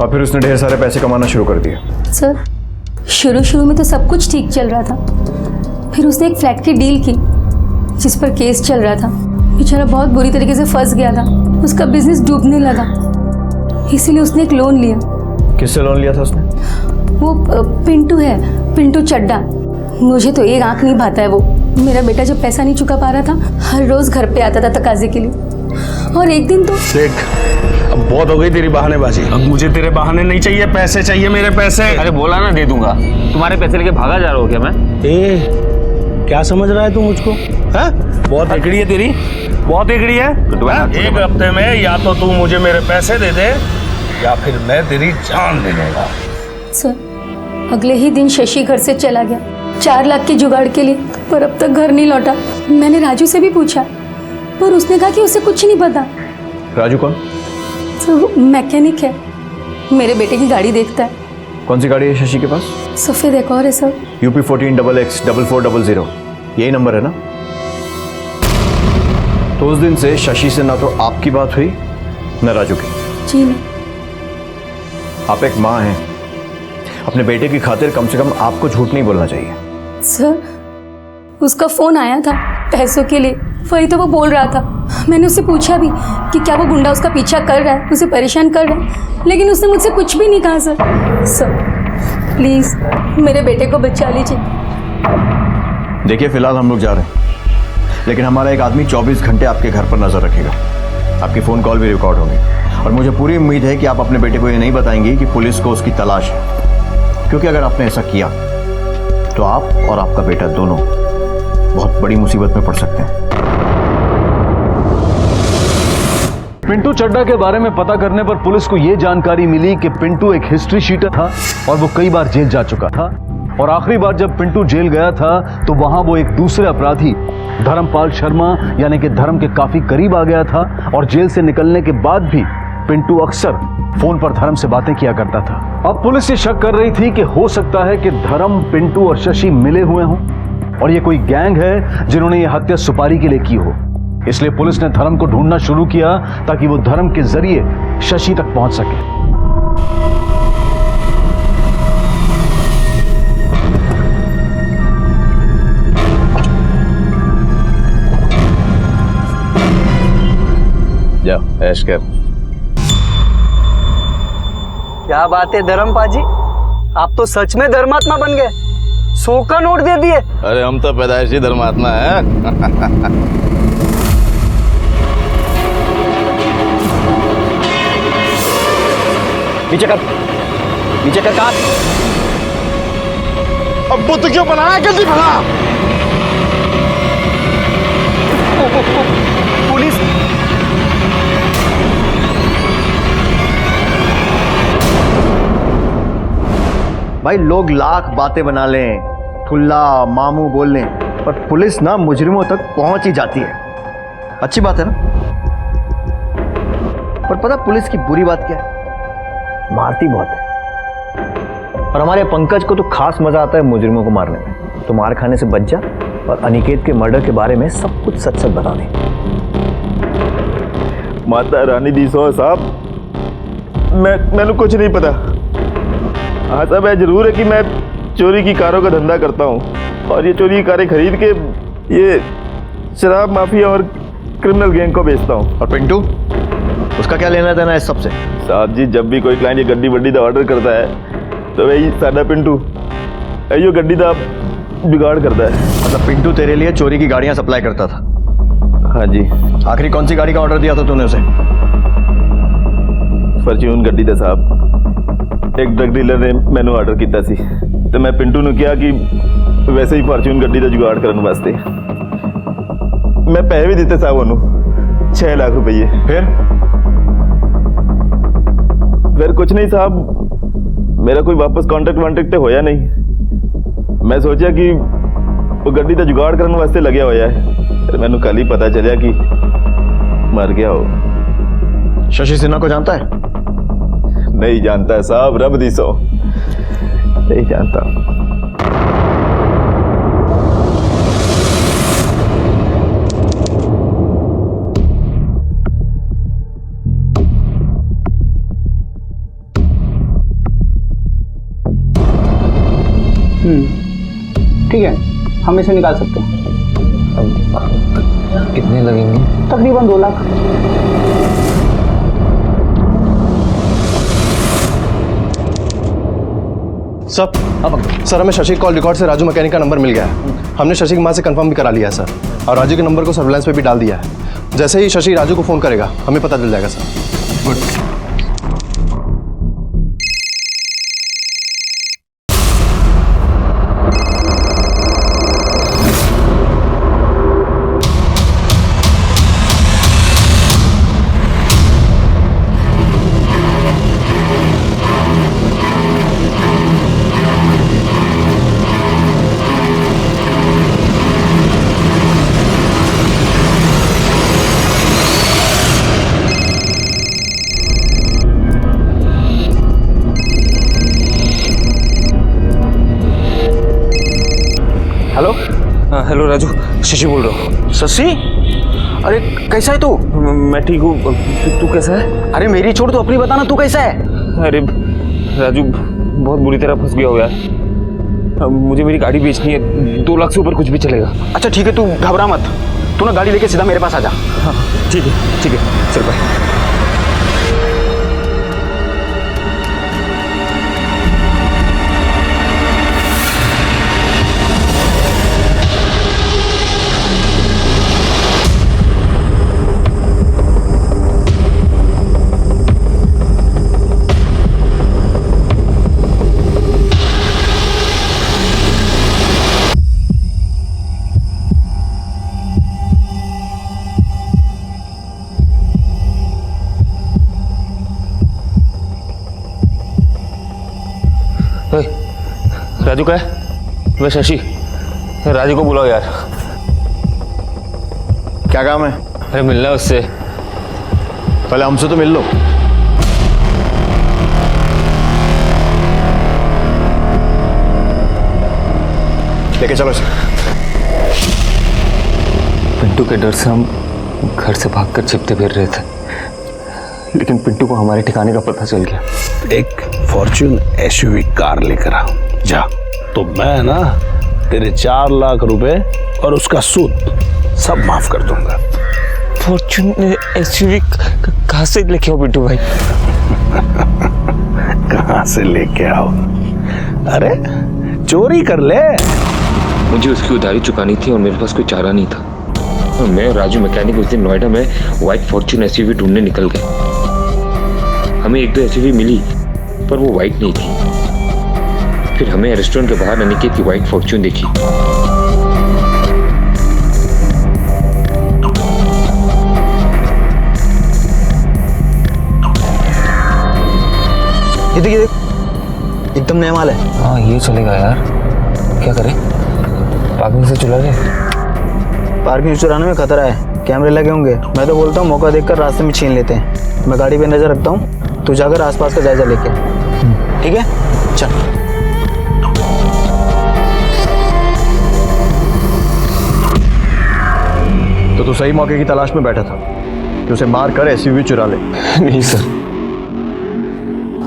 S5: और फिर उसने ढेर सारे पैसे कमाना शुरू कर दिए।
S16: सर शुरू में तो सब कुछ ठीक चल रहा था, फिर उसने एक फ्लैट की डील की जिस पर केस चल रहा था। बेचारा बहुत बुरी तरीके से फंस गया था, उसका बिजनेस डूबने लगा, इसीलिए उसने एक लोन लिया।
S5: किससे लोन लिया था उसने?
S16: वो पिंटू है, पिंटू चड्डा। मुझे तो एक आंख नहीं भाता है वो। मेरा बेटा जब पैसा नहीं चुका पा रहा था, हर रोज घर पे आता था तकाजे के लिए। और एक दिन तो
S17: देख, अब बहुत हो गई तेरी बहानेबाजी। अब मुझे तेरे बहाने नहीं चाहिए, पैसे चाहिए, मेरे पैसे।
S15: अरे बोला ना दे दूंगा। तुम्हारे पैसे लेके भागा जा रहा हूँ क्या मैं?
S17: क्या समझ रहा है तू मुझको? है बहुत एकड़ी है तेरी, बहुत एकड़ी है। एक हफ्ते में या तो तू मुझे मेरे पैसे दे दे या फिर मैं तेरी जान ले लूंगा।
S16: सर अगले ही दिन शशि घर से चला गया 4 लाख के जुगाड़ के लिए, पर अब तक घर नहीं लौटा। मैंने राजू से भी पूछा पर उसने कहा कि उसे कुछ नहीं पता।
S5: राजू कौन?
S16: सर मैकेनिक है, मेरे बेटे की गाड़ी देखता है।
S5: कौन सी गाड़ी है शशि के पास?
S16: सफेद एक और है सर।
S5: UP 14XX4400, यही नंबर है ना? तो उस दिन से शशि से ना तो आपकी बात हुई न राजू की।
S16: जी नहीं।
S5: आप एक माँ हैं, अपने बेटे की खातिर कम से कम आपको झूठ नहीं बोलना चाहिए।
S16: सर उसका फोन आया था पैसों के लिए, वही तो वो बोल रहा था। मैंने उससे पूछा भी कि क्या वो गुंडा उसका पीछा कर रहा है, उसे परेशान कर रहा है, लेकिन उसने मुझसे कुछ भी नहीं कहा। सर प्लीज मेरे बेटे को बचा लीजिए।
S5: देखिए फिलहाल हम लोग जा रहे हैं, लेकिन हमारा एक आदमी 24 घंटे आपके घर पर नजर रखेगा। आपकी फोन कॉल भी रिकॉर्ड होंगी और मुझे पूरी उम्मीद है कि आप अपने बेटे को ये नहीं बताएंगी कि पुलिस को उसकी तलाश है, क्योंकि अगर आपने ऐसा किया तो आप और आपका बेटा दोनों बहुत बड़ी मुसीबत में पड़ सकते हैं।
S1: पिंटू चड्डा के बारे में पता करने पर पुलिस को यह जानकारी मिली कि पिंटू एक हिस्ट्री शीटर था और वो कई बार जेल जा चुका था। और आखिरी बार जब पिंटू जेल गया था तो वहां वो एक दूसरे अपराधी धर्मपाल शर्मा यानी कि धर्म के काफी करीब आ गया था। और जेल से निकलने के बाद भी पिंटू अक्सर फोन पर धर्म से बातें किया करता था। अब पुलिस ये शक कर रही थी कि हो सकता है कि धर्म, पिंटू और शशि मिले हुए हों और ये कोई गैंग है जिन्होंने ये हत्या सुपारी के लिए की हो। इसलिए पुलिस ने धर्म को ढूंढना शुरू किया ताकि वो धर्म के जरिए शशि तक पहुंच सके।
S15: जाओ ऐश कर।
S12: क्या बात है धर्मपा जी, आप तो सच में धर्मात्मा बन गए। 100 का नोट दे दिए।
S15: अरे हम तो पैदाइशी धर्मात्मा है।
S6: नीचे कर, नीचे कर काट।
S17: अब बुद्ध क्यों बनाया जल्दी भला।
S6: पुलिस भाई, लोग लाख बातें बना लें, ठुल्ला मामू बोल लें, पर पुलिस ना मुजरिमों तक पहुंच ही जाती है। अच्छी बात है ना? पर पता पुलिस की बुरी बात क्या है? मारती बहुत है। और हमारे पंकज को तो खास मजा आता है मुजरिमों को मारने में। तो मार खाने से बच जा और अनिकेत के मर्डर के बारे में सब कुछ सच सच बता दे।
S17: माता रानी दी सो साहब, मैंने कुछ नहीं पता। हाँ साहब, यह जरूर है कि मैं चोरी की कारों का धंधा करता हूँ और ये चोरी की कारें खरीद के ये शराब माफिया और क्रिमिनल गैंग को बेचता हूँ।
S6: और पिंटू, उसका क्या लेना देना है इस सबसे?
S17: साहब जी, जब भी कोई क्लाइंट ये गड्डी वड्डी का ऑर्डर करता है तो वही सादा पिंटू यो गड्डी का बिगाड़ करता है।
S6: मतलब पिंटू तेरे लिए चोरी की गाड़ियां सप्लाई करता था?
S17: हाँ जी।
S6: आखिरी कौन सी गाड़ी का ऑर्डर दिया था तूने उसे?
S17: फॉर्च्यून गड्डी था साहब। एक ड्रग डीलर ने मैनू आर्डर किया सी तो मैं पिंटू ने कहा कि वैसे ही फॉर्च्यून गड्डी का जुगाड़ करने वास्ते मैं पैसे भी दिते साहब उन्होंने 6 लाख रुपये। फिर कुछ नहीं साहब, मेरा कोई वापस कॉन्ट्रैक्ट वॉन्ट्रैक्ट होया नहीं। मैं सोचा कि वो गड्डी का जुगाड़ करने वास्ते लगे होया है, फिर मैंने कल ही पता चलिया कि मर गया हो।
S3: शशि सिन्हा को जानता है?
S17: नहीं जानता है साहब, रब दी सो नहीं जानता।
S12: ठीक है, हम इसे निकाल सकते हैं।
S13: कितने लगेंगे?
S12: तकरीबन 2 लाख।
S11: सर हमें शशि कॉल रिकॉर्ड से राजू मैकेनिक का नंबर मिल गया है। हमने शशि की मां से कंफर्म भी करा लिया है सर, और राजू के नंबर को सर्विलांस पे भी डाल दिया है। जैसे ही शशि राजू को फोन करेगा हमें पता चल जाएगा sir. Good.
S18: Hello Raju, Shashi बोल रहा हूँ।
S12: शशि, अरे कैसा है तू?
S18: मैं ठीक हूँ, तू कैसा है?
S12: अरे मेरी छोड़, तू अपनी बताना, तू कैसा है?
S18: अरे राजू, बहुत बुरी तरह फंस गया हो यार। मुझे मेरी गाड़ी बेचनी है, 2 लाख से ऊपर कुछ भी चलेगा।
S12: अच्छा ठीक है, तू घबरा मत, तू ना गाड़ी लेके सीधा मेरे पास आ जा।
S18: हाँ ठीक है, चल बाय। राजू का है? मैं शशि, राजू को बुलाओ यार।
S3: क्या काम है?
S18: अरे मिलना है उससे।
S3: पहले हमसे तो मिल लो। लेके चलो इसे।
S18: पिंटू के डर से हम घर से भागकर छिपते फिर रहे थे, लेकिन पिंटू को हमारे ठिकाने का पता चल गया।
S19: एक फॉर्च्यून एसयूवी कार लेकर आ जा, तो मैं ना तेरे 4 लाख रुपए और उसका सूद सब माफ कर दूंगा।
S18: फॉर्च्यून एसयूवी कहाँ से लेके आओ पिंटू भाई?
S19: कहाँ से लेके आओ? अरे चोरी कर ले।
S18: मुझे उसकी उधारी चुकानी थी और मेरे पास कोई चारा नहीं था। और मैं और राजू मैकेनिक उस दिन नोएडा में व्हाइट फॉर्च्यून एसयूवी ढूंढने निकल गए। हमें 1-2 एसयूवी मिली, पर वो व्हाइट नहीं थी। फिर हमें रेस्टोरेंट के बाहर अनिकेत की व्हाइट फॉर्च्यून देखी।
S12: ये देख, एकदम नया माल है।
S18: हाँ ये चलेगा यार। क्या करें? पार्किंग से चुरा ले।
S12: पार्किंग चुराने में खतरा है, कैमरे लगे होंगे। मैं तो बोलता हूँ मौका देखकर रास्ते में छीन लेते हैं। मैं गाड़ी पे नजर रखता हूँ, तू जाकर आसपास का जायजा लेके। ठीक है, चल।
S3: तो तू सही मौके की तलाश में बैठा था कि उसे मार कर एसयूवी चुरा ले।
S18: नहीं सर,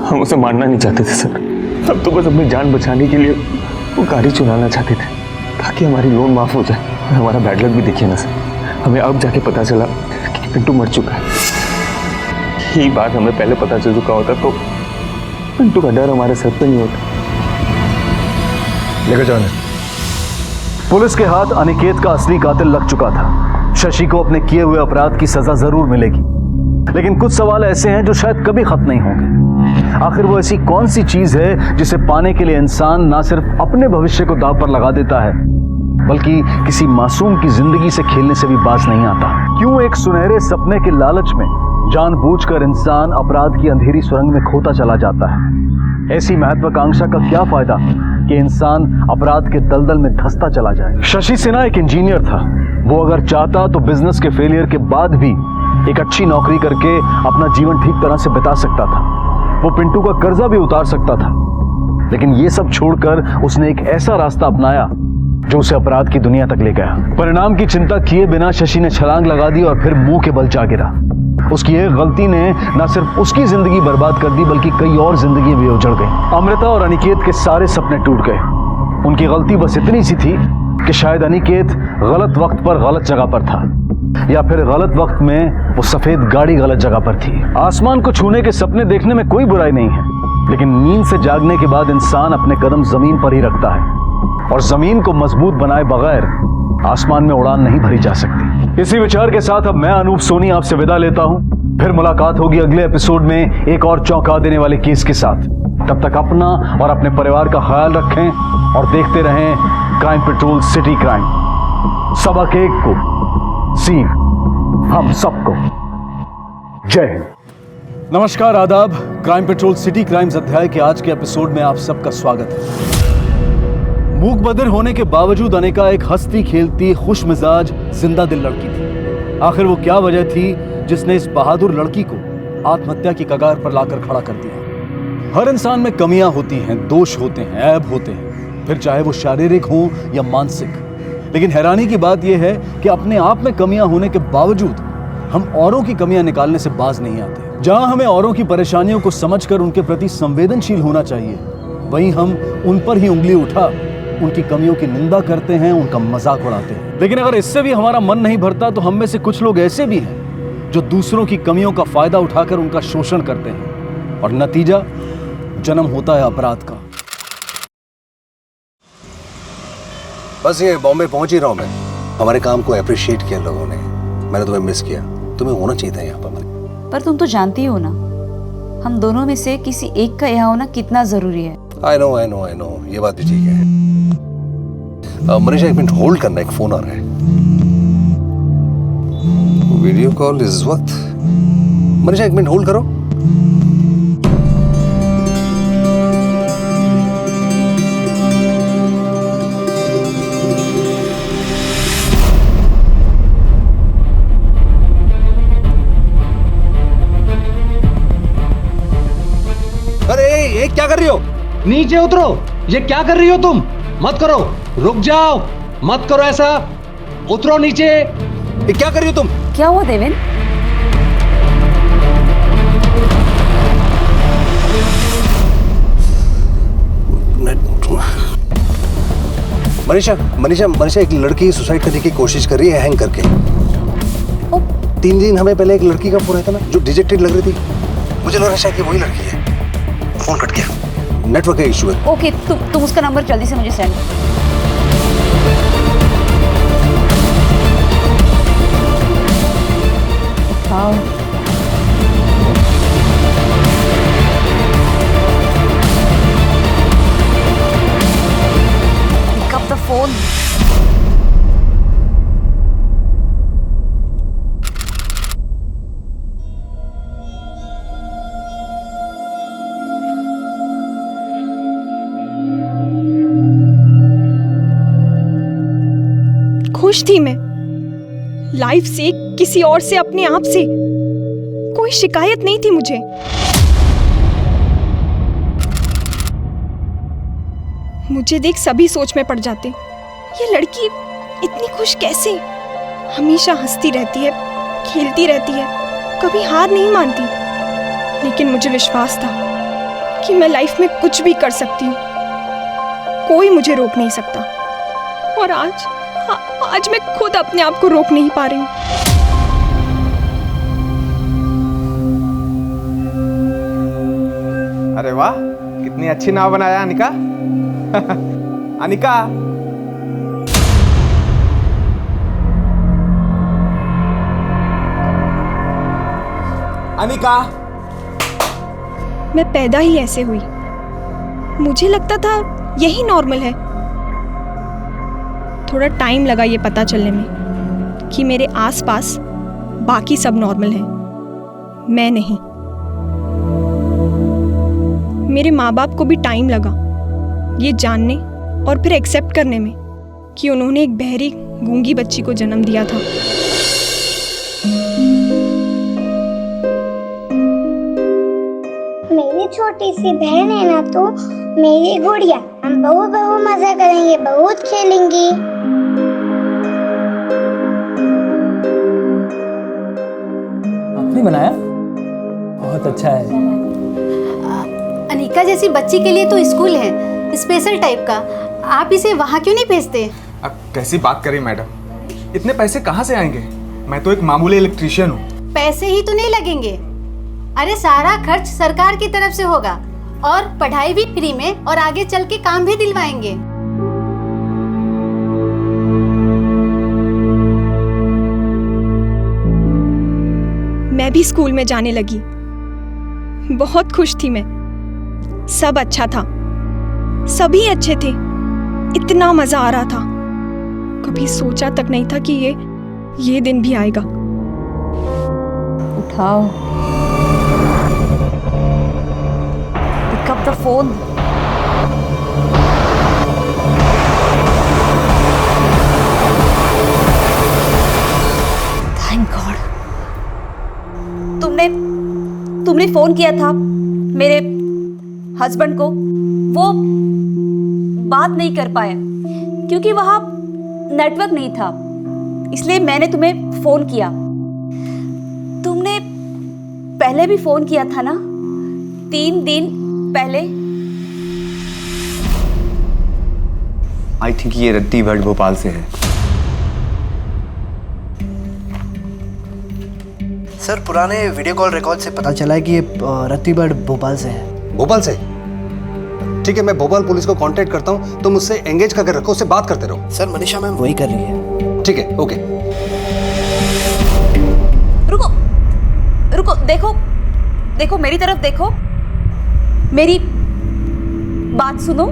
S18: हम उसे मारना नहीं चाहते थे सर। हम तो बस अपनी जान बचाने के लिए वो गाड़ी चुराना चाहते थे, ताकि हमारी लोन माफ हो जाए। हमारा बैड लक भी देखिए ना सर, हमें अब जाके पता चला कि पिंटू मर चुका है। यही बात हमें पहले पता चल चुका होता तो पिंटू का डर हमारे सर पे नहीं होता।
S3: लेकर जाने।
S1: पुलिस के हाथ अनिकेत का असली कातिल लग चुका था। शशि को अपने किए हुए अपराध की सजा जरूर मिलेगी, लेकिन कुछ सवाल ऐसे हैं जो शायद कभी खत्म नहीं होंगे। आखिर वो ऐसी कौन सी चीज है जिसे पाने के लिए इंसान ना सिर्फ अपने भविष्य को दांव पर लगा देता है, बल्कि किसी मासूम की जिंदगी से खेलने से भी बाज नहीं आता। क्यों एक सुनहरे सपने के लालच में जानबूझकर इंसान अपराध की अंधेरी सुरंग में खोता चला जाता है? ऐसी महत्वाकांक्षा का क्या फायदा कि इंसान अपराध के दलदल में धंसता चला जाए। शशि सिन्हा एक इंजीनियर था। वो अगर चाहता तो बिजनेस के फेलियर के बाद भी एक अच्छी नौकरी करके अपना जीवन ठीक तरह से बिता सकता था। वो पिंटू का कर्जा भी उतार सकता था, लेकिन ये सब छोड़कर उसने एक ऐसा रास्ता अपनाया जो उसे अपराध की दुनिया तक ले गया। परिणाम की चिंता किए बिना शशि ने छलांग लगा दी और फिर मुंह के बल जा गिरा। उसकी एक गलती ने न सिर्फ उसकी जिंदगी बर्बाद कर दी, बल्कि कई और जिंदगी भी उजड़ गई। अमृता और अनिकेत के सारे सपने टूट गए। उनकी गलती बस इतनी सी थी कि शायद अनिकेत गलत वक्त पर गलत जगह पर था, या फिर गलत वक्त में वो सफेद गाड़ी गलत जगह पर थी। आसमान को छूने के सपने देखने में कोई बुराई नहीं है, लेकिन नींद से जागने के बाद इंसान अपने कदम जमीन पर ही रखता है, और जमीन को मजबूत बनाए बगैर आसमान में उड़ान नहीं भरी जा सकती। इसी विचार के साथ अब मैं अनूप सोनी आपसे विदा लेता हूं। फिर मुलाकात होगी अगले एपिसोड में एक और चौंका देने वाले केस के साथ। तब तक अपना और अपने परिवार का ख्याल रखें और देखते रहें क्राइम पेट्रोल सिटी क्राइम। सबक एक को सीख हम सबको। जय हिंद। नमस्कार, आदाब। क्राइम पेट्रोल सिटी क्राइम्स अध्याय के आज के एपिसोड में आप सबका स्वागत है। मूक बधिर होने के बावजूद अनिका एक हंसती खेलती खुश मिजाज जिंदा दिल लड़की थी। आखिर वो क्या वजह थी जिसने इस बहादुर लड़की को आत्महत्या की कगार पर लाकर खड़ा कर दिया? हर इंसान में कमियां होती हैं, दोष होते हैं, ऐब होते हैं, फिर चाहे वो शारीरिक हो या मानसिक। लेकिन हैरानी की बात यह है कि अपने आप में कमियां होने के बावजूद हम औरों की कमियां निकालने से बाज नहीं आते। जहां हमें औरों की परेशानियों को समझकर उनके प्रति संवेदनशील होना चाहिए, वहीं हम उन पर ही उंगली उठा उनकी कमियों की निंदा करते हैं, उनका मजाक उड़ाते हैं। लेकिन अगर इससे भी हमारा मन नहीं भरता तो हम में से कुछ लोग ऐसे भी हैं जो दूसरों की कमियों का फायदा उठाकर उनका शोषण करते हैं, और नतीजा जन्म होता है अपराध का।
S11: बस ये बॉम्बे पहुंच ही रहा हूं मैं। हमारे काम को अप्रिशिएट किया लोगों ने। मैंने तुम्हें मिस किया। तुम्हें होना चाहिए था यहाँ
S20: पर तुम तो जानती हो ना, हम दोनों में से किसी एक का यहाँ होना कितना जरूरी है।
S11: I know I know I know, ये बात भी ठीक है। मनीषा, एक मिनट होल्ड करना, एक फोन आ रहा है। वीडियो कॉल इस वक्त। मनीषा, एक मिनट होल्ड करो।
S21: अरे ये क्या कर रही हो? नीचे उतरो। ये क्या कर रही हो तुम? मत करो, रुक जाओ, मत करो ऐसा, उतरो नीचे। ये क्या कर रही हो तुम?
S20: क्या हुआ देवेन?
S11: मनीषा मनीषा मनीषा, एक लड़की सुसाइड करने की कोशिश कर रही है हैंग करके। 3 दिन हमें पहले एक लड़की का फोन आया था ना, जो डिजेक्टेड लग रही थी। मुझे लग रहा है शायद वही लड़की है। फोन कट गया, नेटवर्क का इशू है।
S20: ओके, तुम उसका नंबर जल्दी से मुझे send. Pick up the phone.
S22: खुश थी मैं लाइफ से, किसी और से, अपने आप से। कोई शिकायत नहीं थी मुझे। मुझे देख सभी सोच में पड़ जाते, ये लड़की इतनी खुश कैसे? हमेशा हंसती रहती है, खेलती रहती है, कभी हार नहीं मानती। लेकिन मुझे विश्वास था कि मैं लाइफ में कुछ भी कर सकती हूँ, कोई मुझे रोक नहीं सकता। और आज मैं खुद अपने आप को रोक नहीं पा रही हूँ।
S23: अरे वाह, कितनी अच्छी नाव बनाया अनिका। अनिका, अनिका,
S22: मैं पैदा ही ऐसे हुई। मुझे लगता था यही नॉर्मल है। थोड़ा टाइम लगा ये पता चलने में कि मेरे आसपास बाकी सब नॉर्मल हैं, मैं नहीं। मेरे माँ बाप को भी टाइम लगा ये जानने और फिर एक्सेप्ट करने में कि उन्होंने एक बहरी गूंगी बच्ची को जन्म दिया था।
S7: मेरी छोटी सी बहन है ना तो मेरी गुड़िया, हम बहुत मजा करेंगे, बहुत खेलेंगे।
S8: आपने बनाया? बहुत अच्छा है।
S16: अनिका जैसी बच्ची के लिए तो स्कूल है स्पेशल टाइप का, आप इसे वहाँ क्यों नहीं भेजते?
S23: अब कैसी बात करें मैडम, इतने पैसे कहाँ से आएंगे? मैं तो एक मामूली इलेक्ट्रीशियन हूँ।
S16: पैसे ही तो नहीं लगेंगे, अरे सारा खर्च सरकार की तरफ से होगा और पढ़ाई भी फ्री में और आगे चल के काम भी दिलवाएंगे।
S22: मैं भी स्कूल में जाने लगी, बहुत खुश थी मैं। सब अच्छा था, सभी अच्छे थे, इतना मजा आ रहा था। कभी सोचा तक नहीं था कि ये दिन भी आएगा।
S20: उठाओ, pick up the phone. Thank god, तुमने फोन किया था मेरे हस्बैंड को। वो बात नहीं कर पाया क्योंकि वहां नेटवर्क नहीं था, इसलिए मैंने तुम्हें फोन किया। तुमने पहले भी फोन किया था ना, 3 दिन पहले।
S18: आई थिंक ये रत्ती भट्ट भोपाल से है।
S3: सर, पुराने वीडियो कॉल रिकॉर्ड से पता चला है कि ये रत्ती भट्ट भोपाल से है।
S21: भोपाल से? ठीक है, मैं भोपाल पुलिस को कांटेक्ट करता हूँ, तुम उससे एंगेज करके रखो, उससे बात करते रहो।
S3: सर, मनीषा मैम वही कर रही है।
S21: ठीक है, ओके।
S20: रुको, देखो मेरी तरफ देखो, मेरी बात सुनो।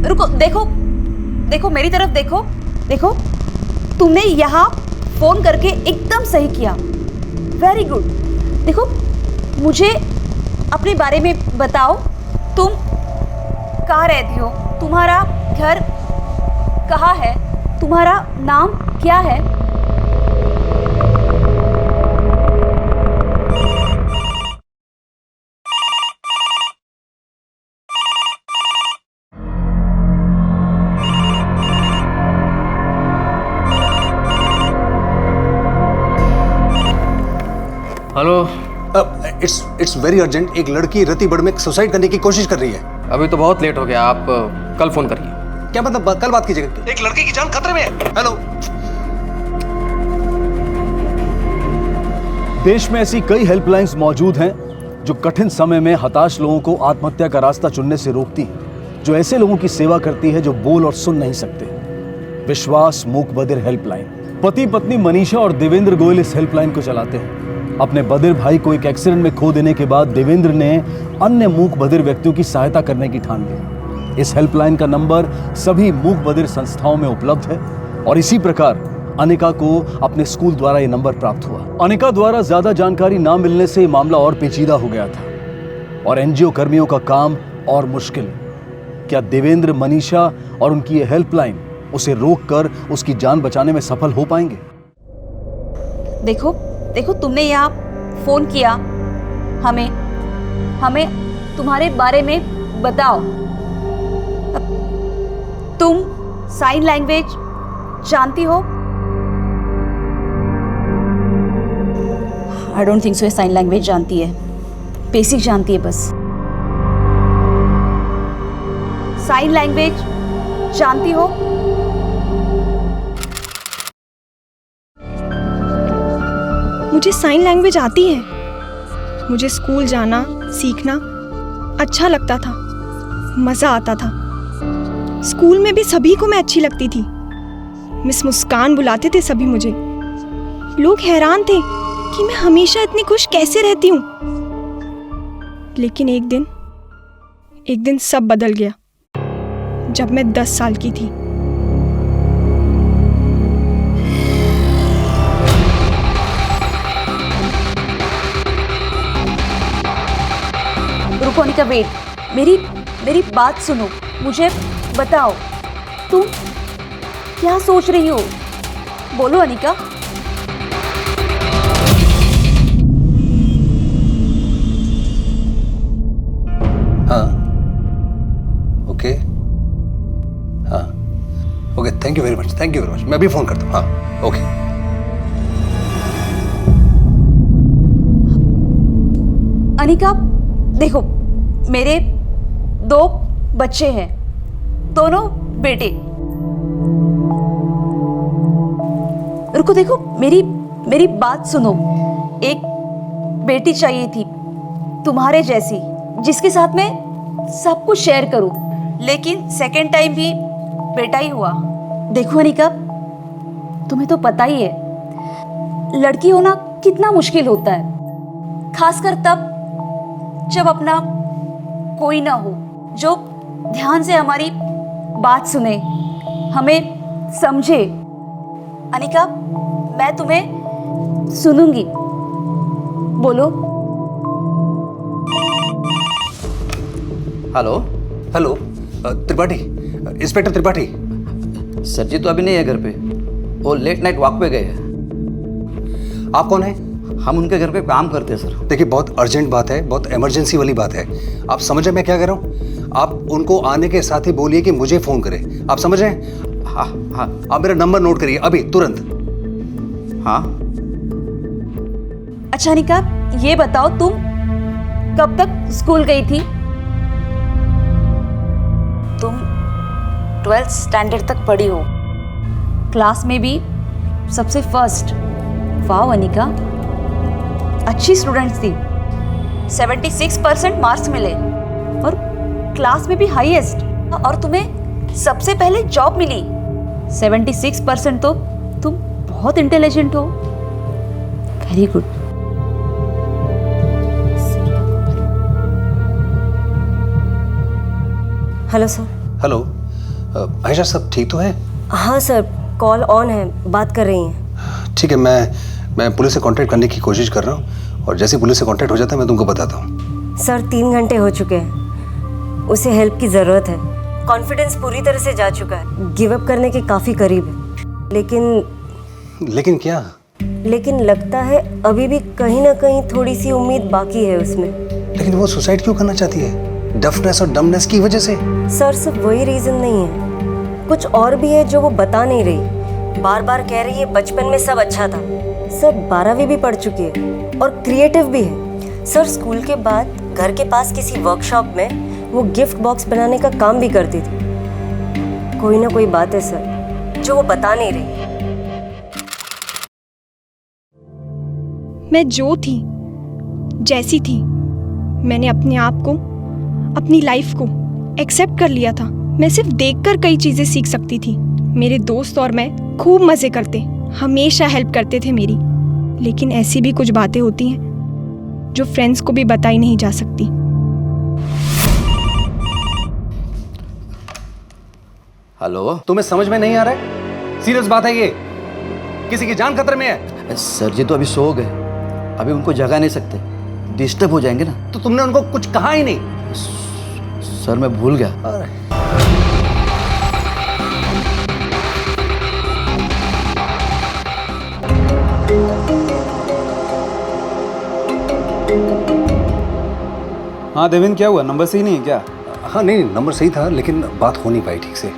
S20: रुको, देखो मेरी तरफ देखो, तुमने यहाँ फोन करके एकदम सही किया, वेरी गुड। देखो, मुझे अपने बारे में बताओ, तुम कहाँ रहती हो, तुम्हारा घर कहाँ है, तुम्हारा नाम क्या है?
S21: हेलो। It's very urgent. एक लड़की रत्तीगढ़ में सुसाइड करने की कोशिश कर रही है।
S10: अभी तो बहुत लेट हो गया, आप कल फोन करिए।
S21: क्या मतलब? कल बात कीजिएगा। एक लड़की की जान खतरे में है। हेलो।
S1: देश में ऐसी कई हेल्पलाइंस मौजूद हैं जो कठिन समय में हताश लोगों को आत्महत्या का रास्ता चुनने से रोकती हैं, जो ऐसे लोगों की सेवा करती है जो बोल और सुन नहीं सकते। विश्वास मूक बधिर हेल्पलाइन। पति पत्नी मनीषा और देवेंद्र गोयल इस हेल्पलाइन को चलाते हैं। अपने बधिर भाई को एक एक्सीडेंट में खो देने के बाद देवेंद्र ने अन्य मूक बधिर व्यक्तियों की सहायता करने की ठान ली। इस हेल्पलाइन का नंबर सभी मूक बधिर संस्थाओं में उपलब्ध है और इसी प्रकार अनिका को अपने स्कूल द्वारा यह नंबर प्राप्त हुआ। अनिका द्वारा ज्यादा जानकारी ना मिलने से मामला और पेचीदा हो गया था और एनजीओ कर्मियों का काम और मुश्किल। क्या देवेंद्र, मनीषा और उनकी ये हेल्पलाइन उसे रोककर उसकी जान बचाने में सफल हो पाएंगे?
S20: देखो, तुमने यहाँ फोन किया, हमें तुम्हारे बारे में बताओ। तुम साइन लैंग्वेज जानती हो? आई डोंट थिंक सो ये साइन लैंग्वेज जानती है, बेसिक जानती है बस। साइन लैंग्वेज जानती हो?
S22: मुझे साइन लैंग्वेज आती है। मुझे स्कूल जाना, सीखना अच्छा लगता था, मज़ा आता था। स्कूल में भी सभी को मैं अच्छी लगती थी। मिस मुस्कान बुलाते थे सभी मुझे। लोग हैरान थे कि मैं हमेशा इतनी खुश कैसे रहती हूँ। लेकिन एक दिन सब बदल गया जब मैं 10 साल की थी।
S20: रुको अनिका, वेट, मेरी बात सुनो, मुझे बताओ तुम क्या सोच रही हो? बोलो अनिका।
S21: हाँ, ओके, हाँ, okay, thank you very much, मैं भी फोन करता हूँ। हाँ, ओके।
S20: अनिका देखो, मेरे 2 बच्चे हैं, दोनों बेटे। रुको, देखो, मेरी बात सुनो। एक बेटी चाहिए थी तुम्हारे जैसी, जिसके साथ मैं सब कुछ शेयर करूं, लेकिन सेकंड टाइम भी बेटा ही हुआ। देखो अनिका, तुम्हें तो पता ही है लड़की होना कितना मुश्किल होता है, खासकर तब जब अपना कोई ना हो जो ध्यान से हमारी बात सुने, हमें समझे। अनिका, मैं तुम्हें सुनूंगी, बोलो।
S21: Hello hello, Tripathi, inspector Tripathi.
S4: Sir जी तो अभी नहीं है घर पे, वो लेट नाइट वॉक पे गए हैं।
S21: आप कौन है?
S4: हम उनके घर पे काम करते हैं सर।
S21: देखिए, बहुत अर्जेंट बात है, बहुत इमरजेंसी वाली बात है। आप समझ रहे हैं मैं क्या कह रहा हूँ? आप उनको आने के साथ ही बोलिए कि मुझे फोन करें। आप समझ रहे हैं?
S4: हाँ हाँ।
S21: आप मेरा नंबर नोट करिए अभी, तुरंत।
S4: हाँ।
S20: अच्छा अनिका, ये बताओ तुम कब तक स्कूल गई थी? तुम 12th स्टैंडर्ड तक पढ़ी हो, क्लास में भी सबसे फर्स्ट। वाह अनिका, अच्छी स्टूडेंट थी, 76% मार्क्स मिले और क्लास में भी हाईएस्ट, और तुम्हें सबसे पहले जॉब मिली। 76% तो तुम बहुत इंटेलिजेंट हो। Very good.
S9: Hello sir.
S21: Hello, Ayesha, सब ठीक तो है?
S9: हाँ सर, कॉल ऑन है, बात कर रही हैं।
S21: ठीक है, मैं पुलिस से कांटेक्ट करने की कोशिश कर रहा हूँ, और जैसे पुलिस से कांटेक्ट हो जाता है मैं तुमको बताता हूँ।
S9: सर 3 घंटे हो चुके हैं, उसे हेल्प की ज़रूरत है। कॉन्फिडेंस पूरी तरह से जा चुका है, गिव अप करने के काफ़ी करीब है।
S21: लेकिन क्या?
S9: लेकिन लगता है अभी भी कहीं ना कहीं थोड़ी सी उम्मीद बाकी है उसमें।
S21: लेकिन वो सुसाइड क्यों करना चाहती है? डफनेस और डमनेस की वजह से?
S9: सर सिर्फ वही रीज़न नहीं है, कुछ और भी है जो वो बता नहीं रही। बार बार कह रही है बचपन में सब अच्छा था। सर 12वीं भी पढ़ चुकी है और क्रिएटिव भी है। सर स्कूल के बाद घर के पास किसी वर्कशॉप में वो गिफ्ट बॉक्स बनाने का काम भी करती थी। कोई ना कोई बात है सर जो वो बता नहीं रही।
S22: मैं जो थी, जैसी थी, मैंने अपने आप को, अपनी लाइफ को एक्सेप्ट कर लिया था। मैं सिर्फ देखकर कई चीज़ें सीख सकती थी। मेरे दोस्त और मैं खूब मज़े करते, हमेशा हेल्प करते थे मेरी। लेकिन ऐसी भी कुछ बातें होती हैं जो फ्रेंड्स को भी बताई नहीं जा सकती।
S21: हेलो, तुम्हें समझ में नहीं आ रहा है? सीरियस बात है ये, किसी की जान खतरे में है।
S4: सर जी तो अभी सो गए, अभी उनको जगा नहीं सकते, डिस्टर्ब हो जाएंगे ना।
S21: तो तुमने उनको कुछ कहा ही नहीं?
S4: सर मैं भूल गया।
S14: हाँ देवेंद्र, क्या हुआ? नंबर सही नहीं है क्या?
S21: हाँ नहीं, नंबर सही था लेकिन बात हो नहीं पाई ठीक से।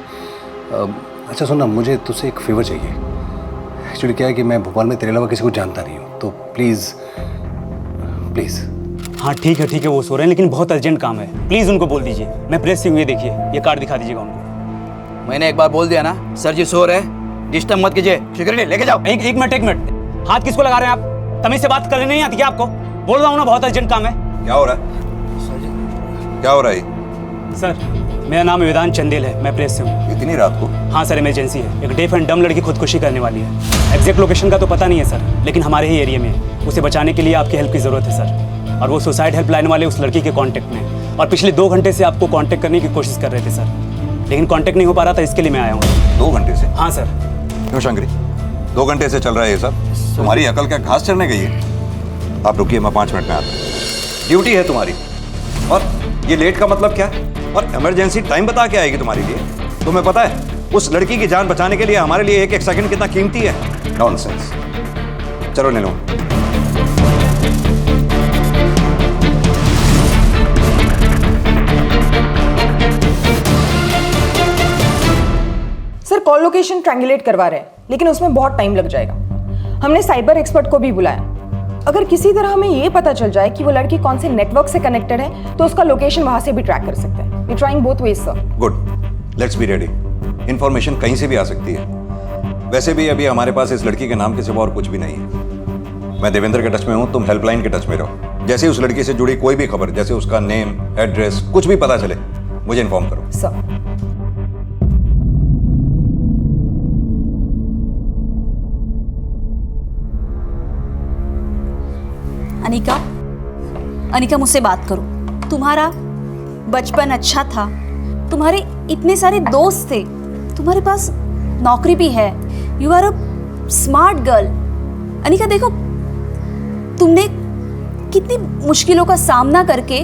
S21: अच्छा सुनना, मुझे तुझसे एक फेवर चाहिए। एक्चुअली क्या है कि मैं भोपाल में तेरे अलावा किसी को जानता नहीं हूँ, तो प्लीज़ प्लीज़।
S14: हाँ ठीक है, वो सो रहे हैं लेकिन बहुत अर्जेंट काम है, प्लीज़ उनको बोल दीजिए। मैं प्रेस से हुए, देखिए ये कार्ड दिखा दीजिएगा उनको।
S4: मैंने एक बार बोल दिया ना, सर जी सो रहे हैं, डिस्टर्ब मत कीजिए। सिक्योरिटी लेके जाओ।
S14: एक मिनट, हाथ किसको लगा रहे हैं आप? तमीज से बात करने नहीं आती क्या आपको? बोल रहा हूँ ना, बहुत अर्जेंट काम है।
S24: क्या हो रहा है? क्या हो रहा है?
S14: सर मेरा नाम वेदांत चंदेल है, मैं प्रेस से हूँ।
S2: इतनी रात को?
S14: हाँ सर, इमरजेंसी है। एक डेफ एंड डम लड़की खुदकुशी करने वाली है। एग्जैक्ट लोकेशन का तो पता नहीं है सर, लेकिन हमारे ही एरिया में है। उसे बचाने के लिए आपकी हेल्प की ज़रूरत है सर। और वो सुसाइड हेल्पलाइन वाले उस लड़की के कॉन्टैक्ट में है और पिछले 2 घंटे से आपको कॉन्टैक्ट करने की कोशिश कर रहे थे सर, लेकिन कॉन्टैक्ट नहीं हो पा रहा था, इसके लिए मैं आया हूँ।
S2: 2 घंटे से?
S14: हाँ सर।
S2: क्यों शंकरी, 2 घंटे से चल रहा है ये सब? तुम्हारी अकल क्या घास चढ़ने गई है? आप रुकिए, मैं 5 मिनट में आता हूँ। ड्यूटी है तुम्हारी, और ये लेट का मतलब क्या है? और इमरजेंसी टाइम बता के आएगी तुम्हारे लिए? तुम्हें पता है उस लड़की की जान बचाने के लिए हमारे लिए एक सेकंड कितना कीमती है? नॉनसेंस। चलो नीलू।
S5: सर कॉल लोकेशन ट्रैंगुलेट करवा रहे हैं, लेकिन उसमें बहुत टाइम लग जाएगा। हमने साइबर एक्सपर्ट को भी बुलाया। अगर किसी तरह हमें ये पता चल जाए कि वो लड़की कौन से नेटवर्क से कनेक्टेड है, तो उसका लोकेशन वहां से भी ट्रैक कर सकते हैं। We trying both ways sir.
S2: Good, let's be ready. Information कहीं से भी आ सकती है। वैसे भी अभी हमारे पास इस लड़की के नाम के सिवा और कुछ भी नहीं है। मैं देवेंद्र के टच में हूं, तुम हेल्पलाइन के टच में रहो। जैसे उस लड़की से जुड़ी कोई भी खबर, जैसे उसका नेम, एड्रेस, कुछ भी पता चले, मुझे इन्फॉर्म करो।
S5: सर।
S20: अनिका, अनिका मुझसे बात करो। तुम्हारा बचपन अच्छा था, तुम्हारे इतने सारे दोस्त थे, तुम्हारे पास नौकरी भी है, you are a smart girl. Anika देखो, तुमने कितनी मुश्किलों का सामना करके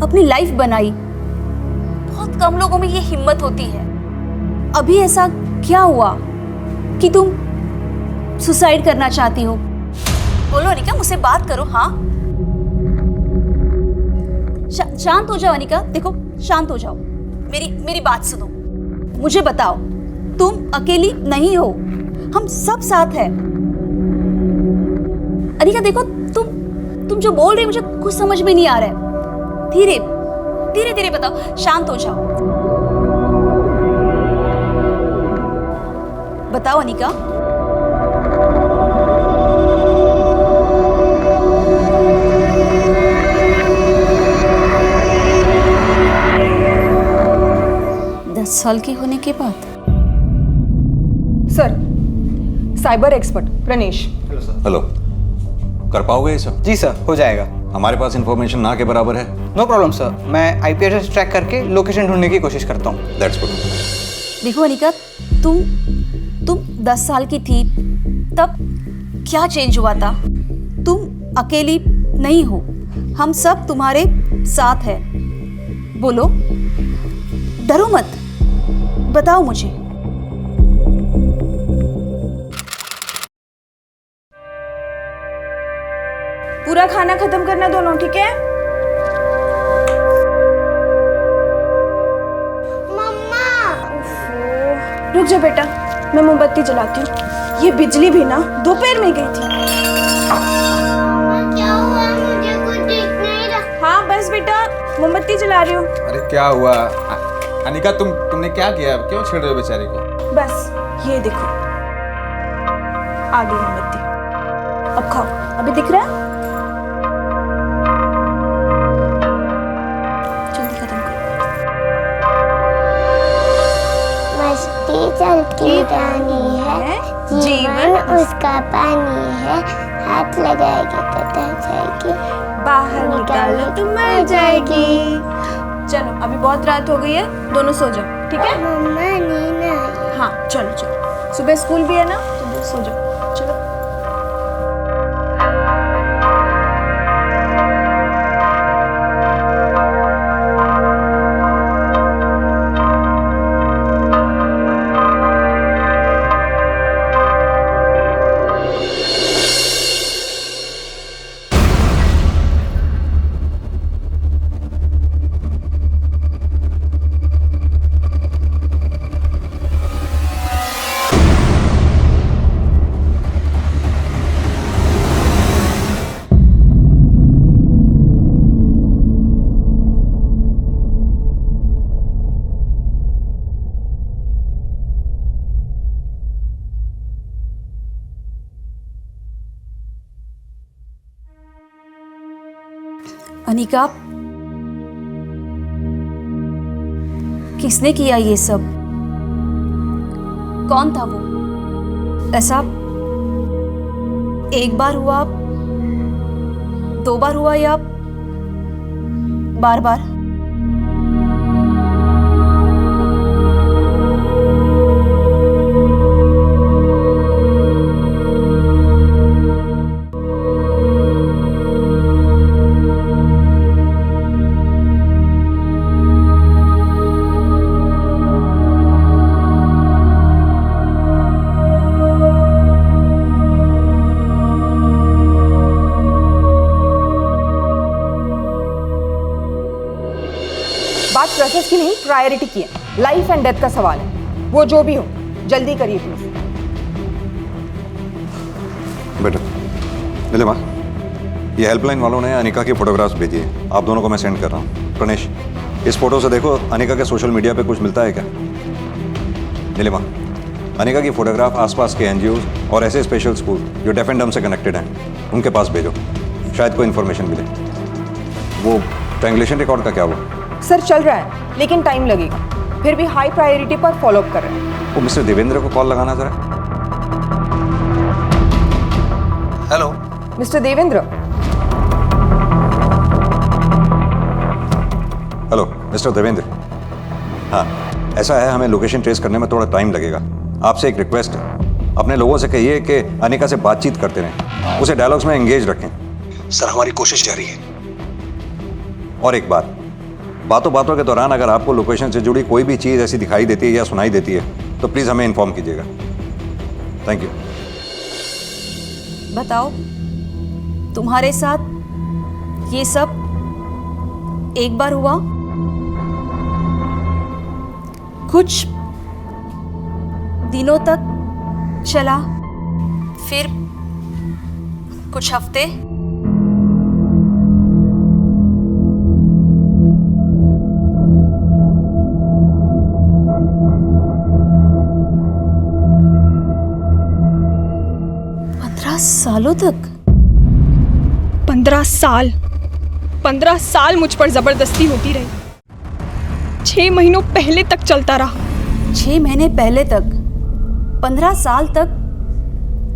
S20: अपनी लाइफ बनाई। बहुत कम लोगों में ये हिम्मत होती है। अभी ऐसा क्या हुआ कि तुम सुसाइड करना चाहती हो? बोलो अनिका, मुझसे बात करो। हाँ, शांत हो जाओ अनिका, देखो शांत हो जाओ, मेरी बात सुनो, मुझे बताओ, तुम अकेली नहीं हो, हम सब साथ हैं। अनिका देखो, तुम जो बोल रही हो मुझे कुछ समझ में नहीं आ रहा है। धीरे धीरे धीरे बताओ, शांत हो जाओ। बताओ अनिका। साल की होने के बाद।
S5: Sir, cyber expert Pranesh.
S2: Hello, कर पाओगे ये सब?
S12: जी सर, हो जाएगा।
S2: हमारे पास इंफॉर्मेशन ना के बराबर है।
S12: नो प्रॉब्लम सर, मैं आईपी एड्रेस ट्रैक करके लोकेशन ढूंढने की कोशिश करता हूँ।
S2: That's good.
S20: देखो अनिका, तुम 10 साल की थी तब क्या चेंज हुआ था? तुम अकेली नहीं हो, हम सब तुम्हारे साथ हैं। बोलो, डरो मत, बताओ मुझे।
S22: पूरा खाना खत्म करना दोनों, ठीक है?
S7: मम्मा।
S22: रुक जा बेटा, मैं मोमबत्ती जलाती हूँ। ये बिजली भी ना दोपहर में गई थी।
S7: क्या हुआ? मुझे कुछ दिख नहीं रहा।
S22: हाँ बस बेटा, मोमबत्ती जला रही हूँ।
S23: अरे क्या हुआ अनिका, तुमने क्या किया? क्यों छेड़ रहे हो बेचारी को?
S22: बस ये देखो, आ गई मोमबत्ती। अब खाओ, अभी दिख रहा है?
S20: जल्दी खत्म करो।
S7: मस्ती चलती रानी है, जीवन उसका पानी है, हाथ लगाएगी तो तर जाएगी,
S22: बाहर निकालो तो मर जाएगी। चलो, अभी बहुत रात हो गई है, दोनों सो जाओ, ठीक है?
S7: मम्मा नींद आई।
S22: हाँ चलो चलो, सुबह स्कूल भी है ना, तो सो जाओ। चलो।
S20: अनिका, किसने किया ये सब? कौन था वो? ऐसा एक बार हुआ, 2 बार हुआ या बार बार?
S5: बात प्रोसेस की नहीं, प्रायोरिटी की है। लाइफ एंड डेथ का सवाल है, वो जो भी हो जल्दी करिए प्लीज।
S2: बेटा नीलिमा, ये हेल्पलाइन वालों ने अनिका की फोटोग्राफ्स भेजी है, आप दोनों को मैं सेंड कर रहा हूँ। प्रणेश, इस फोटो से देखो अनिका के सोशल मीडिया पे कुछ मिलता है क्या? नीलिमा, अनिका की फोटोग्राफ आसपास के एनजीओ और ऐसे स्पेशल स्कूल जो डेफ एंड डम से कनेक्टेड हैं उनके पास भेजो, शायद कोई इन्फॉर्मेशन मिले। वो ट्रायंगुलेशन रिकॉर्ड का क्या हुआ?
S5: सर चल रहा है लेकिन टाइम लगेगा, फिर भी हाई प्रायोरिटी पर फॉलो अप कर रहे हैं।
S2: वो मिस्टर देवेंद्र को कॉल लगाना जरा। Hello
S5: mister Devendra.
S2: Hello mister Devendra. हाँ, ऐसा है, हमें लोकेशन ट्रेस करने में थोड़ा टाइम लगेगा। आपसे एक रिक्वेस्ट है, अपने लोगों से कहिए कि अनिका से बातचीत करते रहें, उसे डायलॉग्स में एंगेज रखें।
S21: सर हमारी कोशिश जारी है।
S2: और एक बात, बातों बातों के दौरान अगर आपको लोकेशन से जुड़ी कोई भी चीज़ ऐसी दिखाई देती है या सुनाई देती है तो प्लीज़ हमें इन्फॉर्म कीजिएगा। Thank you.
S20: बताओ, तुम्हारे साथ ये सब एक बार हुआ? कुछ दिनों तक चला, फिर कुछ हफ्ते? सालों तक?
S22: 15 साल 15 साल मुझ पर जबरदस्ती होती रही। 6 महीनों पहले तक चलता रहा।
S20: 6 महीने पहले तक? 15 साल तक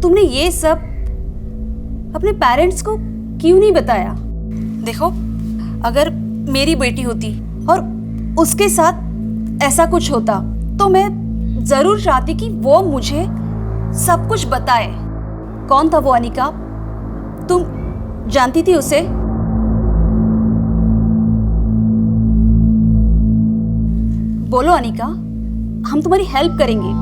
S20: तुमने ये सब अपने पेरेंट्स को क्यों नहीं बताया? देखो, अगर मेरी बेटी होती और उसके साथ ऐसा कुछ होता तो मैं जरूर चाहती कि वो मुझे सब कुछ बताए। कौन था वो अनिका? तुम जानती थी उसे? बोलो अनिका, हम तुम्हारी हेल्प करेंगे।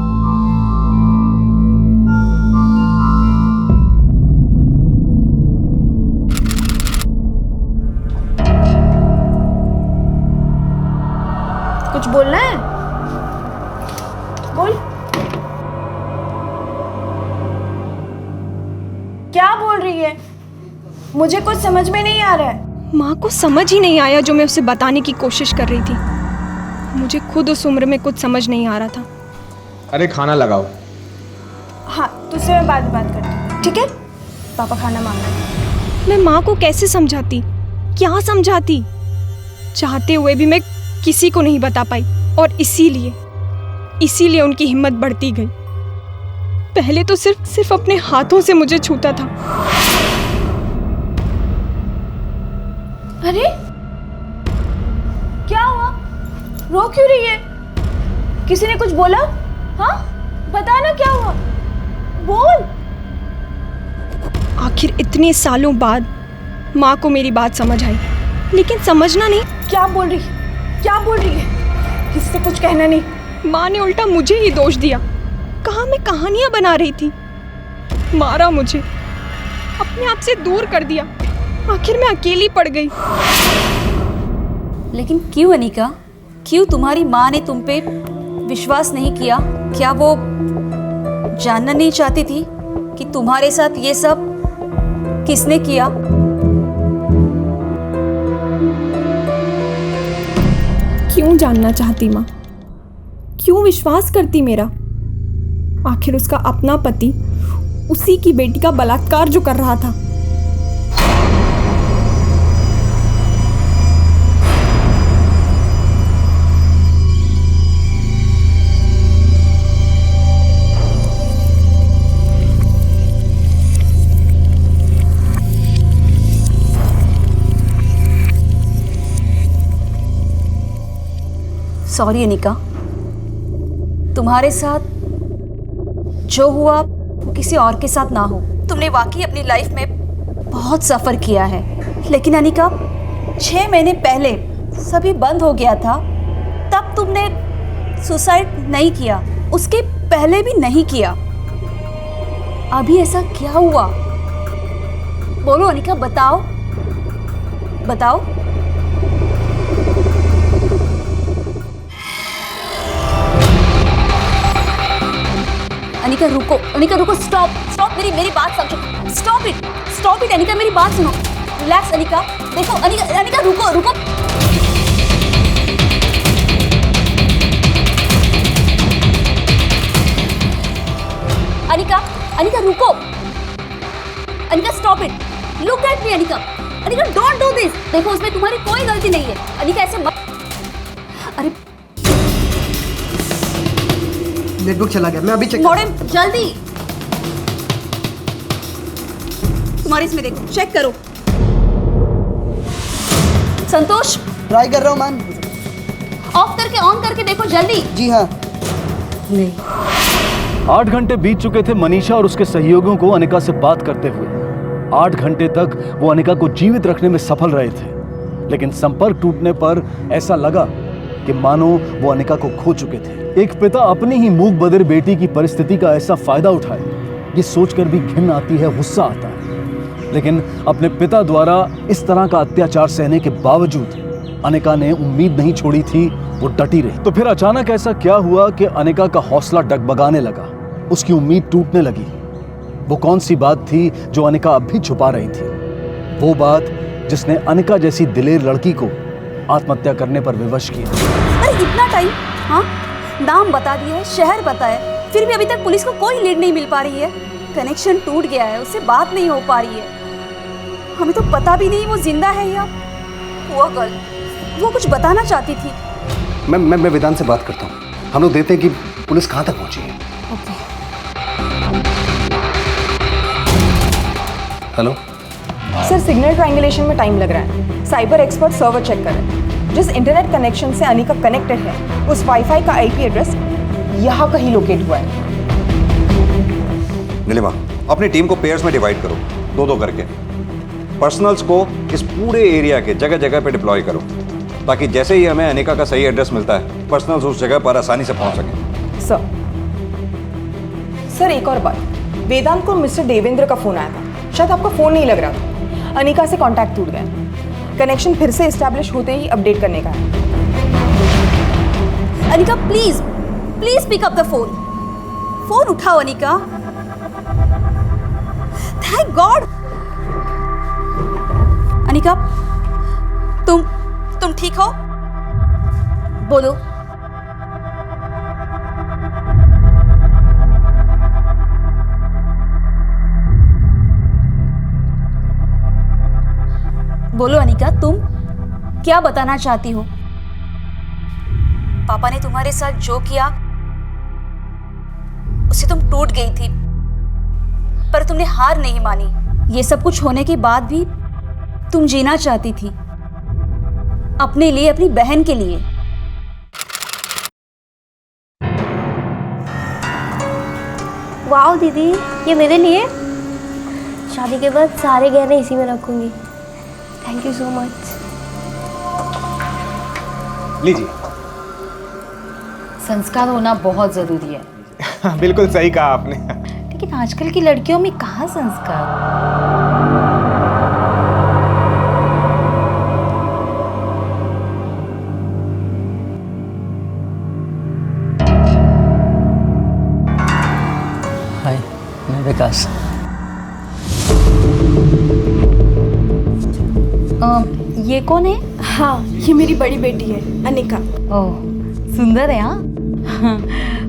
S5: कुछ बोलना है? बोल। क्या बोल रही है? मुझे कुछ समझ में नहीं आ रहा है।
S22: माँ को समझ ही नहीं आया जो मैं उसे बताने की कोशिश कर रही थी। मुझे खुद उस उम्र में कुछ समझ नहीं आ रहा था।
S23: अरे खाना लगाओ।
S5: हाँ, तुझसे मैं बात करती हूँ, ठीक है? पापा खाना मांग रहे हैं।
S22: मैं माँ को कैसे समझाती, क्या समझाती? चाहते हुए भी मैं किसी को नहीं बता पाई और इसीलिए उनकी हिम्मत बढ़ती गई। पहले तो सिर्फ अपने हाथों से मुझे छूता था।
S5: अरे क्या हुआ? रो क्यों रही है? किसी ने कुछ बोला? हाँ, बता ना क्या हुआ, बोल।
S22: आखिर इतने सालों बाद माँ को मेरी बात समझ आई, लेकिन समझना नहीं।
S5: क्या बोल रही है? किसी से कुछ कहना नहीं।
S22: माँ ने उल्टा मुझे ही दोष दिया, कहा मैं कहानियां बना रही थी। मारा मुझे, अपने आप से दूर कर दिया। आखिर मैं अकेली पड़ गई।
S20: लेकिन क्यों अनिका? क्यों तुम्हारी माँ ने तुम पे विश्वास नहीं किया? क्या वो जानना नहीं चाहती थी कि तुम्हारे साथ ये सब किसने किया?
S22: क्यों जानना चाहती माँ? क्यों विश्वास करती मेरा? आखिर उसका अपना पति उसी की बेटी का बलात्कार जो कर रहा था।
S20: सॉरी अनिका, तुम्हारे साथ जो हुआ वो किसी और के साथ ना हो। तुमने वाकई अपनी लाइफ में बहुत सफ़र किया है, लेकिन अनिका 6 महीने पहले सभी बंद हो गया था, तब तुमने सुसाइड नहीं किया, उसके पहले भी नहीं किया। अभी ऐसा क्या हुआ? बोलो अनिका, बताओ बताओ। अनिका रुको, अनिका रुको, स्टॉप स्टॉप, मेरी बात समझो, स्टॉप इट अनिका, मेरी बात सुनो, रिलैक्स अनिका। देखो अनिका, अनिका रुको रुको। अनिका, अनिका रुको, Anika stop it, look at me Anika, Anika don't do this. देखो उसमें तुम्हारी कोई गलती नहीं है अनिका, ऐसे मत। अरे
S12: नेटवर्क चला गया, मैं अभी चेक।
S20: मॉडेम जल्दी, तुम्हारे इसमें देखो, चेक करो। संतोष
S12: ट्राई कर रहा हूँ मैम।
S20: ऑफ करके ऑन करके देखो जल्दी।
S12: जी हाँ।
S20: नहीं।
S1: 8 घंटे बीत चुके थे मनीषा और उसके सहयोगियों को अनिका से बात करते हुए। 8 घंटे तक वो अनिका को जीवित रखने में सफल रहे थे, लेकिन संपर्क टूटने पर ऐसा लगा कि मानो वो अनिका को खो चुके थे। एक पिता अपनी ही मूक बधिर बेटी की परिस्थिति का ऐसा फायदा उठाए, ये सोचकर भी घिन आती है, गुस्सा आता है। लेकिन अपने पिता द्वारा इस तरह का अत्याचार सहने के बावजूद अनिका ने उम्मीद नहीं छोड़ी थी, वो डटी रही। तो फिर अचानक ऐसा क्या हुआ कि अनिका का हौसला डगमगाने लगा, उसकी उम्मीद टूटने लगी। वो कौन सी बात थी जो अनिका अब भी छुपा रही थी? वो बात जिसने अनिका जैसी दिलेर लड़की को आत्महत्या करने पर विवश किया।
S20: अरे इतना टाइम, हाँ, नाम बता दिया है, शहर बताया, फिर भी अभी तक पुलिस को कोई लीड नहीं मिल पा रही है। कनेक्शन टूट गया है, उससे बात नहीं हो पा रही है। हमें तो पता भी नहीं वो जिंदा है या वो गर्ल, वो कुछ बताना चाहती थी।
S21: मैं वेदांत से बात करता हूँ, हम लोग देखते हैं कि पुलिस कहाँ तक पहुँची है। हेलो
S5: सर, सिग्नल ट्रायंगुलेशन में टाइम लग रहा है। साइबर एक्सपर्ट सर्वर चेक कर रहे हैं। जिस इंटरनेट कनेक्शन से अनिका कनेक्टेड है, उस वाईफाई का आईपी एड्रेस यहाँ कहीं लोकेट हुआ है।
S2: नीलिमा, अपनी टीम को पेयर्स में डिवाइड करो, 2-2 करके। पर्सनल्स को इस पूरे एरिया के जगह जगह पे डिप्लॉय करो, ताकि जैसे ही हमें अनिका का सही एड्रेस मिलता है, पर्सनल्स उस जगह पर आसानी से पहुंच सकें।
S5: सर एक और बात, वेदांत को मिस्टर देवेंद्र का फोन आया था, शायद आपका फोन नहीं लग रहा था। अनिका से कांटेक्ट टूट गया, कनेक्शन फिर से एस्टैब्लिश होते ही अपडेट करने का है।
S20: Anika please please pick up the phone, phone उठाओ अनिका। Thank God. अनिका, तुम ठीक हो? बोलो। बोलो अनिका, तुम क्या बताना चाहती हो? पापा ने तुम्हारे साथ जो किया उससे तुम टूट गई थी, पर तुमने हार नहीं मानी। ये सब कुछ होने के बाद भी तुम जीना चाहती थी, अपने लिए, अपनी बहन के लिए।
S6: वाह दीदी, ये मेरे लिए। शादी के बाद सारे गहने इसी में रखूंगी। Thank you so much.
S23: लीजिए।
S20: संस्कार होना बहुत जरूरी है।
S23: बिल्कुल सही कहा आपने।
S20: लेकिन आजकल की लड़कियों में कहाँ संस्कार?
S8: हाय, मैं विकास।
S20: ये कौन है?
S22: हाँ, ये मेरी बड़ी बेटी है अनिका।
S20: ओह, सुंदर है। हाँ,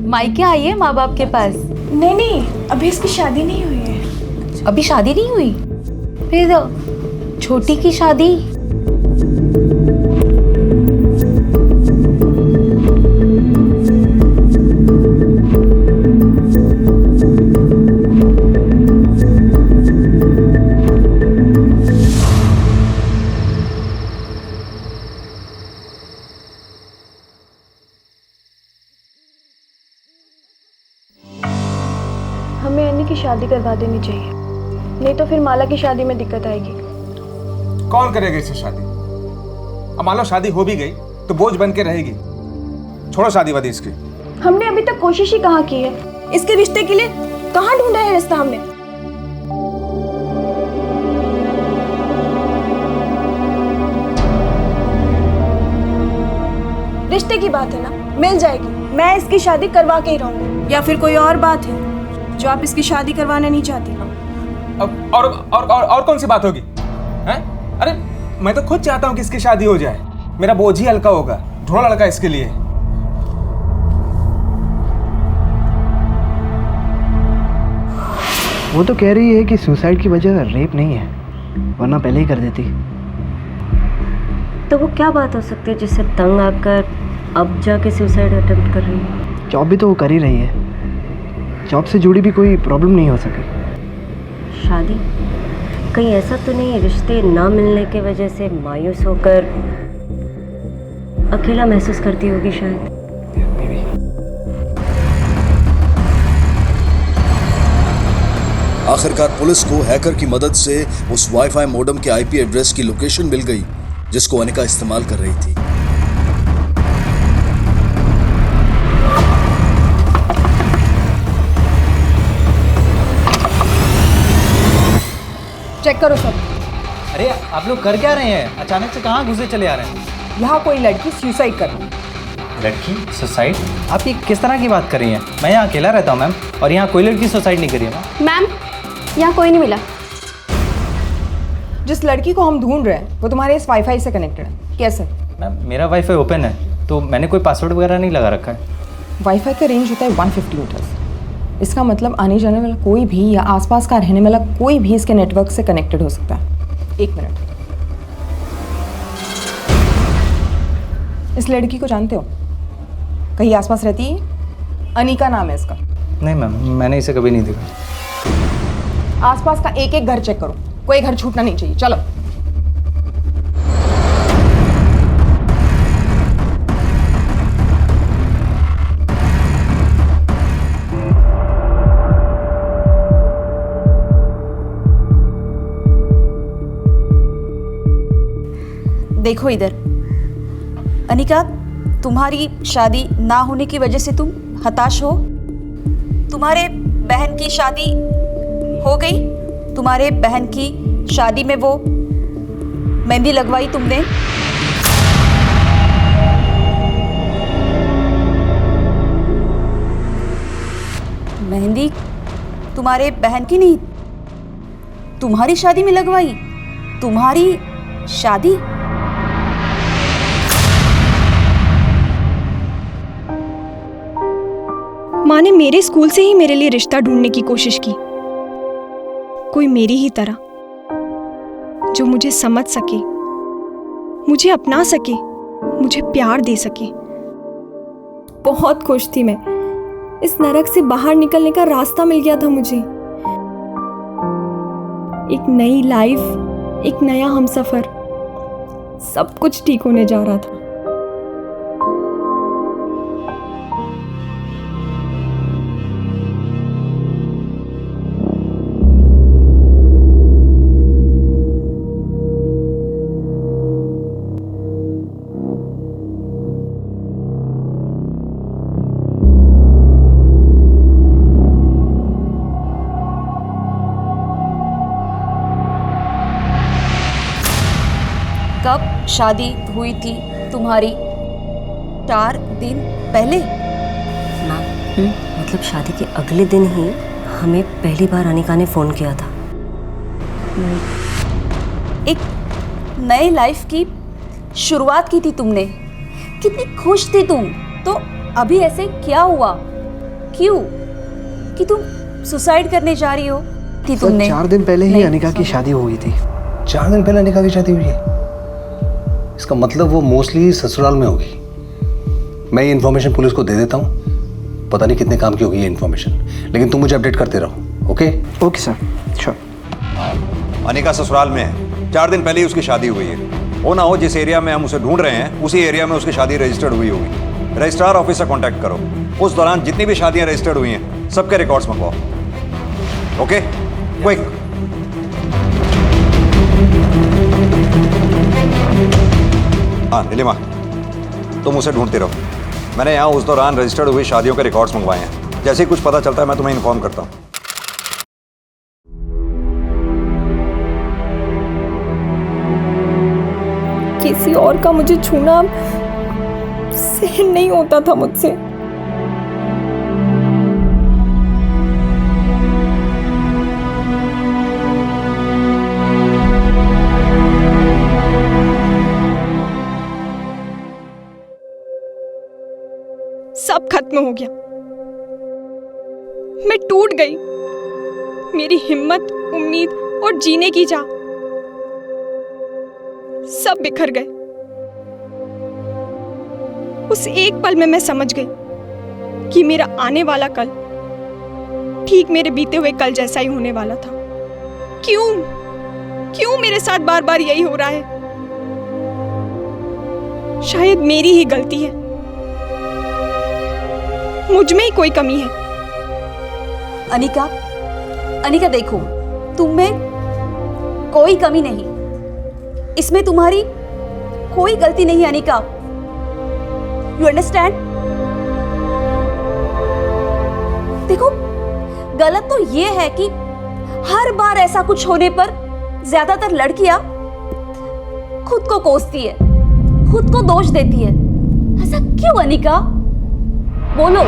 S20: मायके आई है माँ बाप के पास?
S22: नहीं, अभी इसकी शादी नहीं हुई है।
S20: अभी शादी नहीं हुई? फिर छोटी की शादी?
S22: शादी करवा देनी चाहिए, नहीं तो फिर माला की शादी में दिक्कत आएगी।
S23: कौन करेगा इससे शादी? अब मान लो शादी हो भी गई तो बोझ बन के रहेगी। छोड़ो शादी वादी इसकी।
S22: हमने अभी तक कोशिश ही कहाँ की है इसके रिश्ते के लिए? कहाँ ढूंढा है रिश्ता हमने? रिश्ते की बात है ना, मिल जाएगी। मैं इसकी शादी करवा के ही रहूंगी। या फिर कोई और बात है जो आप इसकी शादी करवाना नहीं चाहती?
S23: अब और कौन सी बात होगी? हैं? अरे मैं तो खुद चाहता हूँ कि इसकी शादी हो जाए। मेरा बोझ ही हल्का होगा। ढोला लड़का इसके लिए।
S12: वो तो कह रही है कि सुसाइड की वजह रेप नहीं है, वरना पहले ही कर देती।
S9: तो वो क्या बात हो सकती है जिससे तंग आकर अब जाके सुसाइड अटेम्प्ट कर रही है?
S12: जॉब भी तो वो कर ही रही है। जॉब से जुड़ी भी कोई प्रॉब्लम नहीं हो सकी।
S9: शादी? कहीं ऐसा तो नहीं रिश्ते ना मिलने की वजह से मायूस होकर अकेला महसूस करती होगी शायद?
S13: आखिरकार पुलिस को हैकर की मदद से उस वाईफाई मॉडेम के आईपी एड्रेस की लोकेशन मिल गई जिसको अनिका इस्तेमाल कर रही थी।
S5: चेक करो सब।
S12: अरे आप लोग कर क्या रहे हैं? अचानक से कहाँ घुसे चले आ रहे हैं?
S5: यहाँ कोई लड़की सुसाइड कर रही है।
S12: लड़की सुसाइड? आप ये किस तरह की बात कर रही हैं? मैं यहाँ अकेला रहता हूँ मैम, और यहाँ कोई लड़की सुसाइड नहीं करी है
S22: मैम। यहाँ कोई नहीं मिला।
S5: जिस लड़की को हम ढूंढ रहे हैं वो तुम्हारे इस वाईफाई से कनेक्टेड है। कैसे?
S12: मैम मेरा वाईफाई ओपन है, तो मैंने कोई पासवर्ड वगैरह नहीं लगा रखा है।
S5: वाईफाई का रेंज होता है 150 मीटर्स। इसका मतलब आने जाने वाला कोई भी या आसपास का रहने वाला कोई भी इसके नेटवर्क से कनेक्टेड हो सकता है। 1 मिनट। इस लड़की को जानते हो? कहीं आसपास रहती है? अनिका नाम है इसका।
S12: नहीं मैम, मैंने इसे कभी नहीं देखा।
S5: आसपास का एक एक घर चेक करो, कोई घर छूटना नहीं चाहिए। चलो।
S20: देखो इधर, अनिका, तुम्हारी शादी ना होने की वजह से तुम हताश हो। तुम्हारे बहन की शादी हो गई। तुम्हारे बहन की शादी में वो मेहंदी लगवाई तुमने। मेहंदी तुम्हारे बहन की नहीं, तुम्हारी शादी में लगवाई। तुम्हारी शादी?
S22: माँ ने मेरे स्कूल से ही मेरे लिए रिश्ता ढूंढने की कोशिश की, कोई मेरी ही तरह जो मुझे समझ सके, मुझे अपना सके, मुझे प्यार दे सके। बहुत खुश थी मैं। इस नरक से बाहर निकलने का रास्ता मिल गया था मुझे। एक नई लाइफ, एक नया हमसफर, सब कुछ ठीक होने जा रहा था।
S20: कब शादी हुई थी तुम्हारी? 4 दिन पहले?
S9: मतलब शादी के अगले दिन ही हमें पहली बार अनिका ने फ़ोन किया था।
S20: एक नए लाइफ की शुरुआत की थी तुमने। कितनी खुश थी तुम। तो अभी ऐसे क्या हुआ? क्यों कि तुम सुसाइड करने जा रही हो? थी तुमने
S12: 4 दिन पहले ही अनिका की शादी हो गई थी।
S21: 4 दिन पहले अनिका की शादी हुई है? इसका मतलब वो मोस्टली ससुराल में होगी। मैं ये इन्फॉर्मेशन पुलिस को दे देता हूँ। पता नहीं कितने काम की होगी ये इन्फॉर्मेशन, लेकिन तुम मुझे अपडेट करते रहो। Okay?
S12: Okay sir, sure.
S2: Anika ससुराल में है। 4 दिन पहले ही उसकी शादी हुई है। हो ना हो जिस एरिया में हम उसे ढूंढ रहे हैं उसी एरिया में उसकी शादी रजिस्टर्ड हुई होगी। रजिस्ट्रार ऑफिस से कॉन्टैक्ट करो। उस दौरान जितनी भी शादियां रजिस्टर्ड हुई हैं सबके रिकॉर्ड्स मंगवाओ। Okay quick. हाँ नीलिमा, तुम उसे ढूंढते रहो। मैंने यहाँ उस दौरान रजिस्टर्ड हुई शादियों के रिकॉर्ड्स मंगवाए हैं। जैसे ही कुछ पता चलता है मैं तुम्हें इन्फॉर्म करता हूँ।
S22: किसी और का मुझे छूना सहन नहीं होता था मुझसे। सब खत्म हो गया, मैं टूट गई। मेरी हिम्मत, उम्मीद और जीने की चाह सब बिखर गए। उस एक पल में मैं समझ गई कि मेरा आने वाला कल ठीक मेरे बीते हुए कल जैसा ही होने वाला था। क्यों मेरे साथ बार बार यही हो रहा है? शायद मेरी ही गलती है, मुझ में ही कोई कमी है।
S20: अनिका देखो, तुम में कोई कमी नहीं, इसमें तुम्हारी कोई गलती नहीं। Anika, you understand? देखो, गलत तो ये है कि हर बार ऐसा कुछ होने पर ज्यादातर लड़कियां खुद को कोसती है, खुद को दोष देती है। ऐसा क्यों अनिका? बोलो।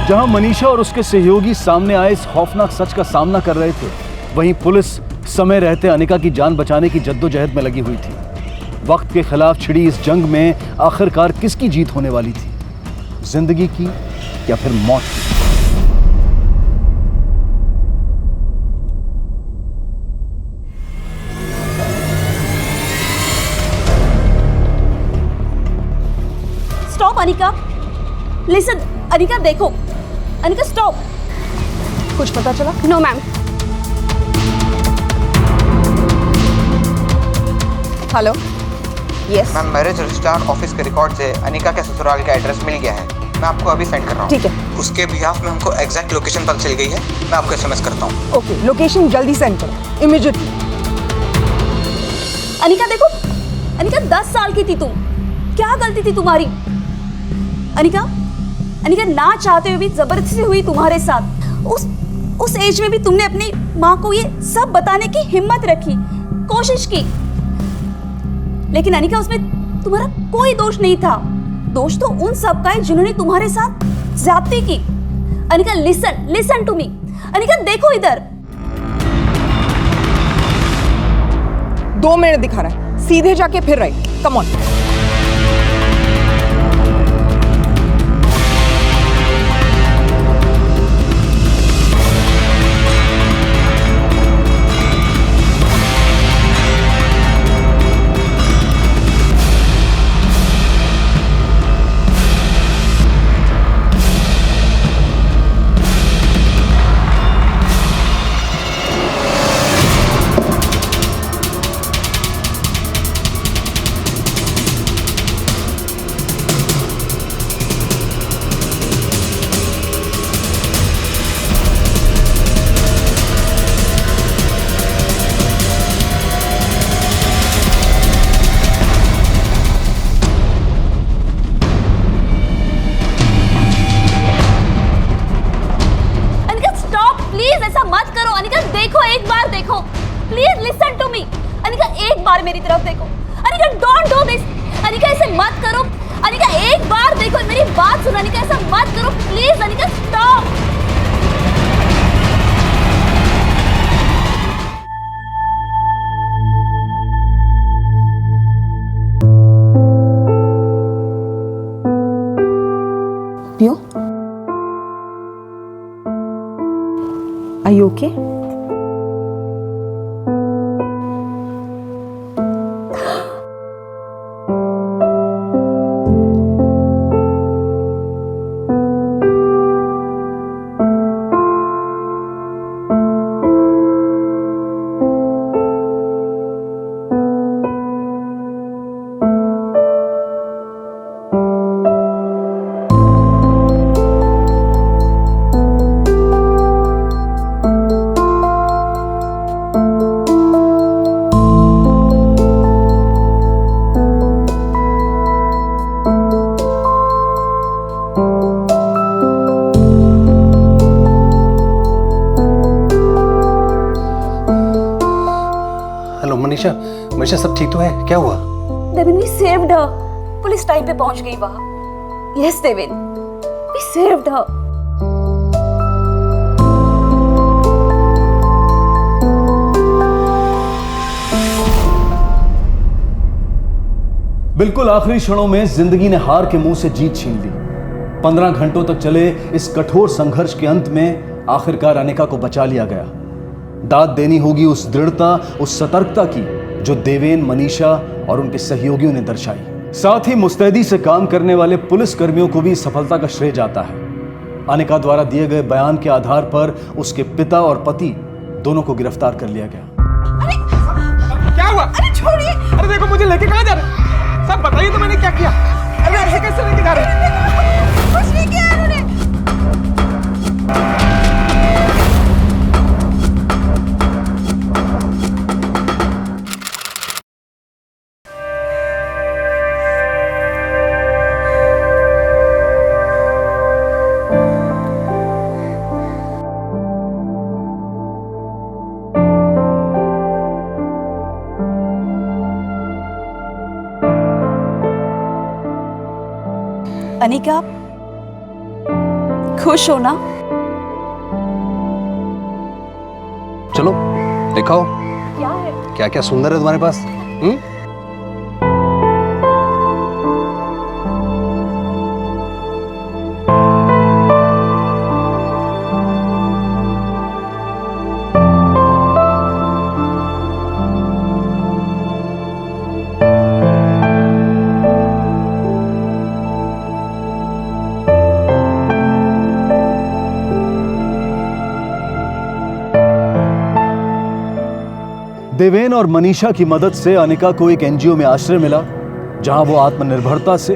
S1: जहां मनीषा और उसके सहयोगी सामने आए इस खौफनाक सच का सामना कर रहे थे, वहीं पुलिस समय रहते अनिका की जान बचाने की जद्दोजहद में लगी हुई थी। वक्त के खिलाफ छिड़ी इस जंग में आखिरकार किसकी जीत होने वाली थी? जिंदगी की या फिर मौत की?
S20: Stop Anika, listen. अनिका देखो, अनिका स्टॉप।
S5: कुछ पता चला?
S22: No ma'am.
S5: Hello, yes
S15: ma'am, marriage registrar office के रिकॉर्ड से अनिका के ससुराल का एड्रेस मिल गया है। मैं आपको अभी सेंड कर रहा हूँ।
S5: ठीक है।
S15: उसके बिहाफ में हमको एग्जैक्ट लोकेशन पता चल गई है। मैं आपको एसएमएस करता हूँ।
S5: ओके, लोकेशन जल्दी सेंड करो, इमीडिएटली।
S20: अनिका देखो, अनिका 10 साल की थी तुम, क्या गलती थी तुम्हारी? अनिका ना चाहते हुए भी जबरदस्ती हुई तुम्हारे साथ। उस एज में भी तुमने अपनी माँ को ये सब बताने की हिम्मत रखी, कोशिश की, लेकिन अनिका उसमें तुम्हारा कोई दोष नहीं था। दोष तो उन सब का है जिन्होंने तुम्हारे साथ ज्यादती की। Anika listen to me. Anika देखो इधर।
S5: 2 मिनट दिखा रहा है, सीधे जाके फिर राइट। Come on.
S20: मेरी तरफ देखो। Anika don't do this. Anika ऐसे मत करो। अनिका एक बार देखो, मेरी बात सुनो। अनिका ऐसा मत करो प्लीज। अनिका स्टॉप।
S5: पियो, are you okay?
S21: Manisha Manisha सब ठीक तो है? क्या हुआ?
S20: Devin, we saved her. Police time पे पहुंच गई वहां। Yes, Devin, we saved her.
S1: बिल्कुल आखिरी क्षणों में जिंदगी ने हार के मुंह से जीत छीन ली। 15 घंटों तक चले इस कठोर संघर्ष के अंत में आखिरकार अनिका को बचा लिया गया। दाद देनी होगी उस दृढ़ता, उस सतर्कता की जो देवेन, मनीषा और उनके सहयोगियों ने दर्शाई। साथ ही मुस्तैदी से काम करने वाले पुलिस कर्मियों को भी सफलता का श्रेय जाता है। अनिका द्वारा दिए गए बयान के आधार पर उसके पिता और पति दोनों को गिरफ्तार कर लिया गया।
S23: क्या हुआ? अरे छोड़िए! अरे देखो, मुझे लेके कहाँ जा रहे हैं? सब बताइए तो मैंने क्या किया? अरे ऐसे कैसे लेके जा रहे हैं?
S20: कुछ नहीं किया इन्होंने। अनिका, खुश हो ना?
S21: चलो दिखाओ
S20: क्या है?
S21: क्या क्या सुंदर है तुम्हारे पास।
S1: देवेन और मनीषा की मदद से अनिका को एक एनजीओ में आश्रय मिला, जहां वो आत्मनिर्भरता से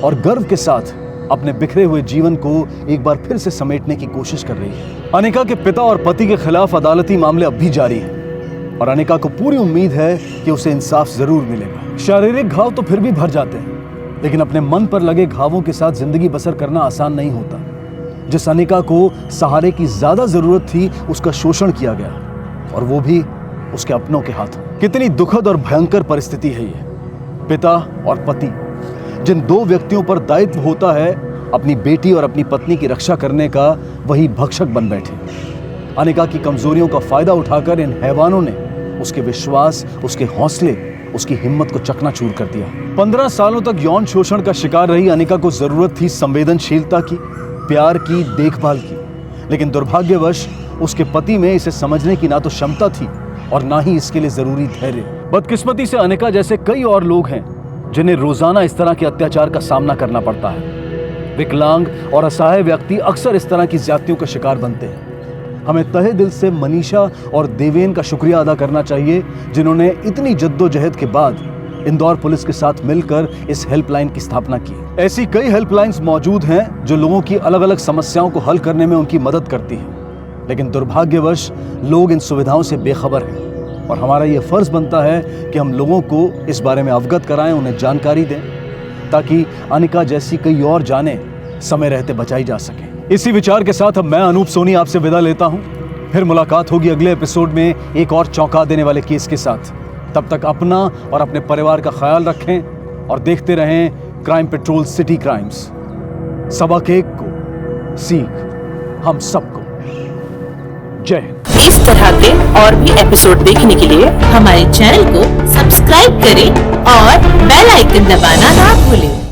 S1: और गर्व के साथ अपने बिखरे हुए जीवन को एक बार फिर से समेटने की कोशिश कर रही है। अनिका के पिता और पति के खिलाफ अदालती मामले अब भी जारी हैं और अनिका को पूरी उम्मीद है कि उसे इंसाफ जरूर मिलेगा। शारीरिक घाव तो फिर भी भर जाते हैं, लेकिन अपने मन पर लगे घावों के साथ जिंदगी बसर करना आसान नहीं होता। जिस अनिका को सहारे की ज्यादा जरूरत थी, उसका शोषण किया गया, और वो भी उसके अपनों के हाथों। कितनी दुखद और भयंकर परिस्थिति है ये। पिता और पति, जिन दो व्यक्तियों पर दायित्व होता है अपनी बेटी और अपनी पत्नी की रक्षा करने का, वही भक्षक बन बैठे। अनिका की कमजोरियों का फायदा उठाकर इन हैवानों ने उसके विश्वास, उसके हौसले, उसकी हिम्मत को चकनाचूर कर दिया। 15 सालों तक यौन शोषण का शिकार रही अनिका को जरूरत थी संवेदनशीलता की, प्यार की, देखभाल की, लेकिन दुर्भाग्यवश उसके पति में इसे समझने की ना तो क्षमता थी और ना ही इसके लिए जरूरी धैर्य। बदकिस्मती से अनिका जैसे कई और लोग हैं जिन्हें रोजाना इस तरह के अत्याचार का सामना करना पड़ता है। विकलांग और असहाय व्यक्ति अक्सर इस तरह की ज्यादतियों का शिकार बनते हैं। हमें तहे दिल से मनीषा और देवेन का शुक्रिया अदा करना चाहिए, जिन्होंने इतनी जद्दोजहद के बाद इंदौर पुलिस के साथ मिलकर इस हेल्पलाइन की स्थापना की। ऐसी कई हेल्पलाइंस मौजूद हैं जो लोगों की अलग अलग समस्याओं को हल करने में उनकी मदद करती हैं, लेकिन दुर्भाग्यवश लोग इन सुविधाओं से बेखबर हैं और हमारा ये फर्ज बनता है कि हम लोगों को इस बारे में अवगत कराएं, उन्हें जानकारी दें, ताकि अनिका जैसी कई और जानें समय रहते बचाई जा सके। इसी विचार के साथ अब मैं अनूप सोनी आपसे विदा लेता हूं। फिर मुलाकात होगी अगले एपिसोड में एक और चौंका देने वाले केस के साथ। तब तक अपना और अपने परिवार का ख्याल रखें और देखते रहें क्राइम पेट्रोल सिटी क्राइम्स। सबक एक को सीख हम सबको। जय।
S11: इस तरह के और भी एपिसोड देखने के लिए हमारे चैनल को सब्सक्राइब करें और बेल आइकन दबाना ना भूलें।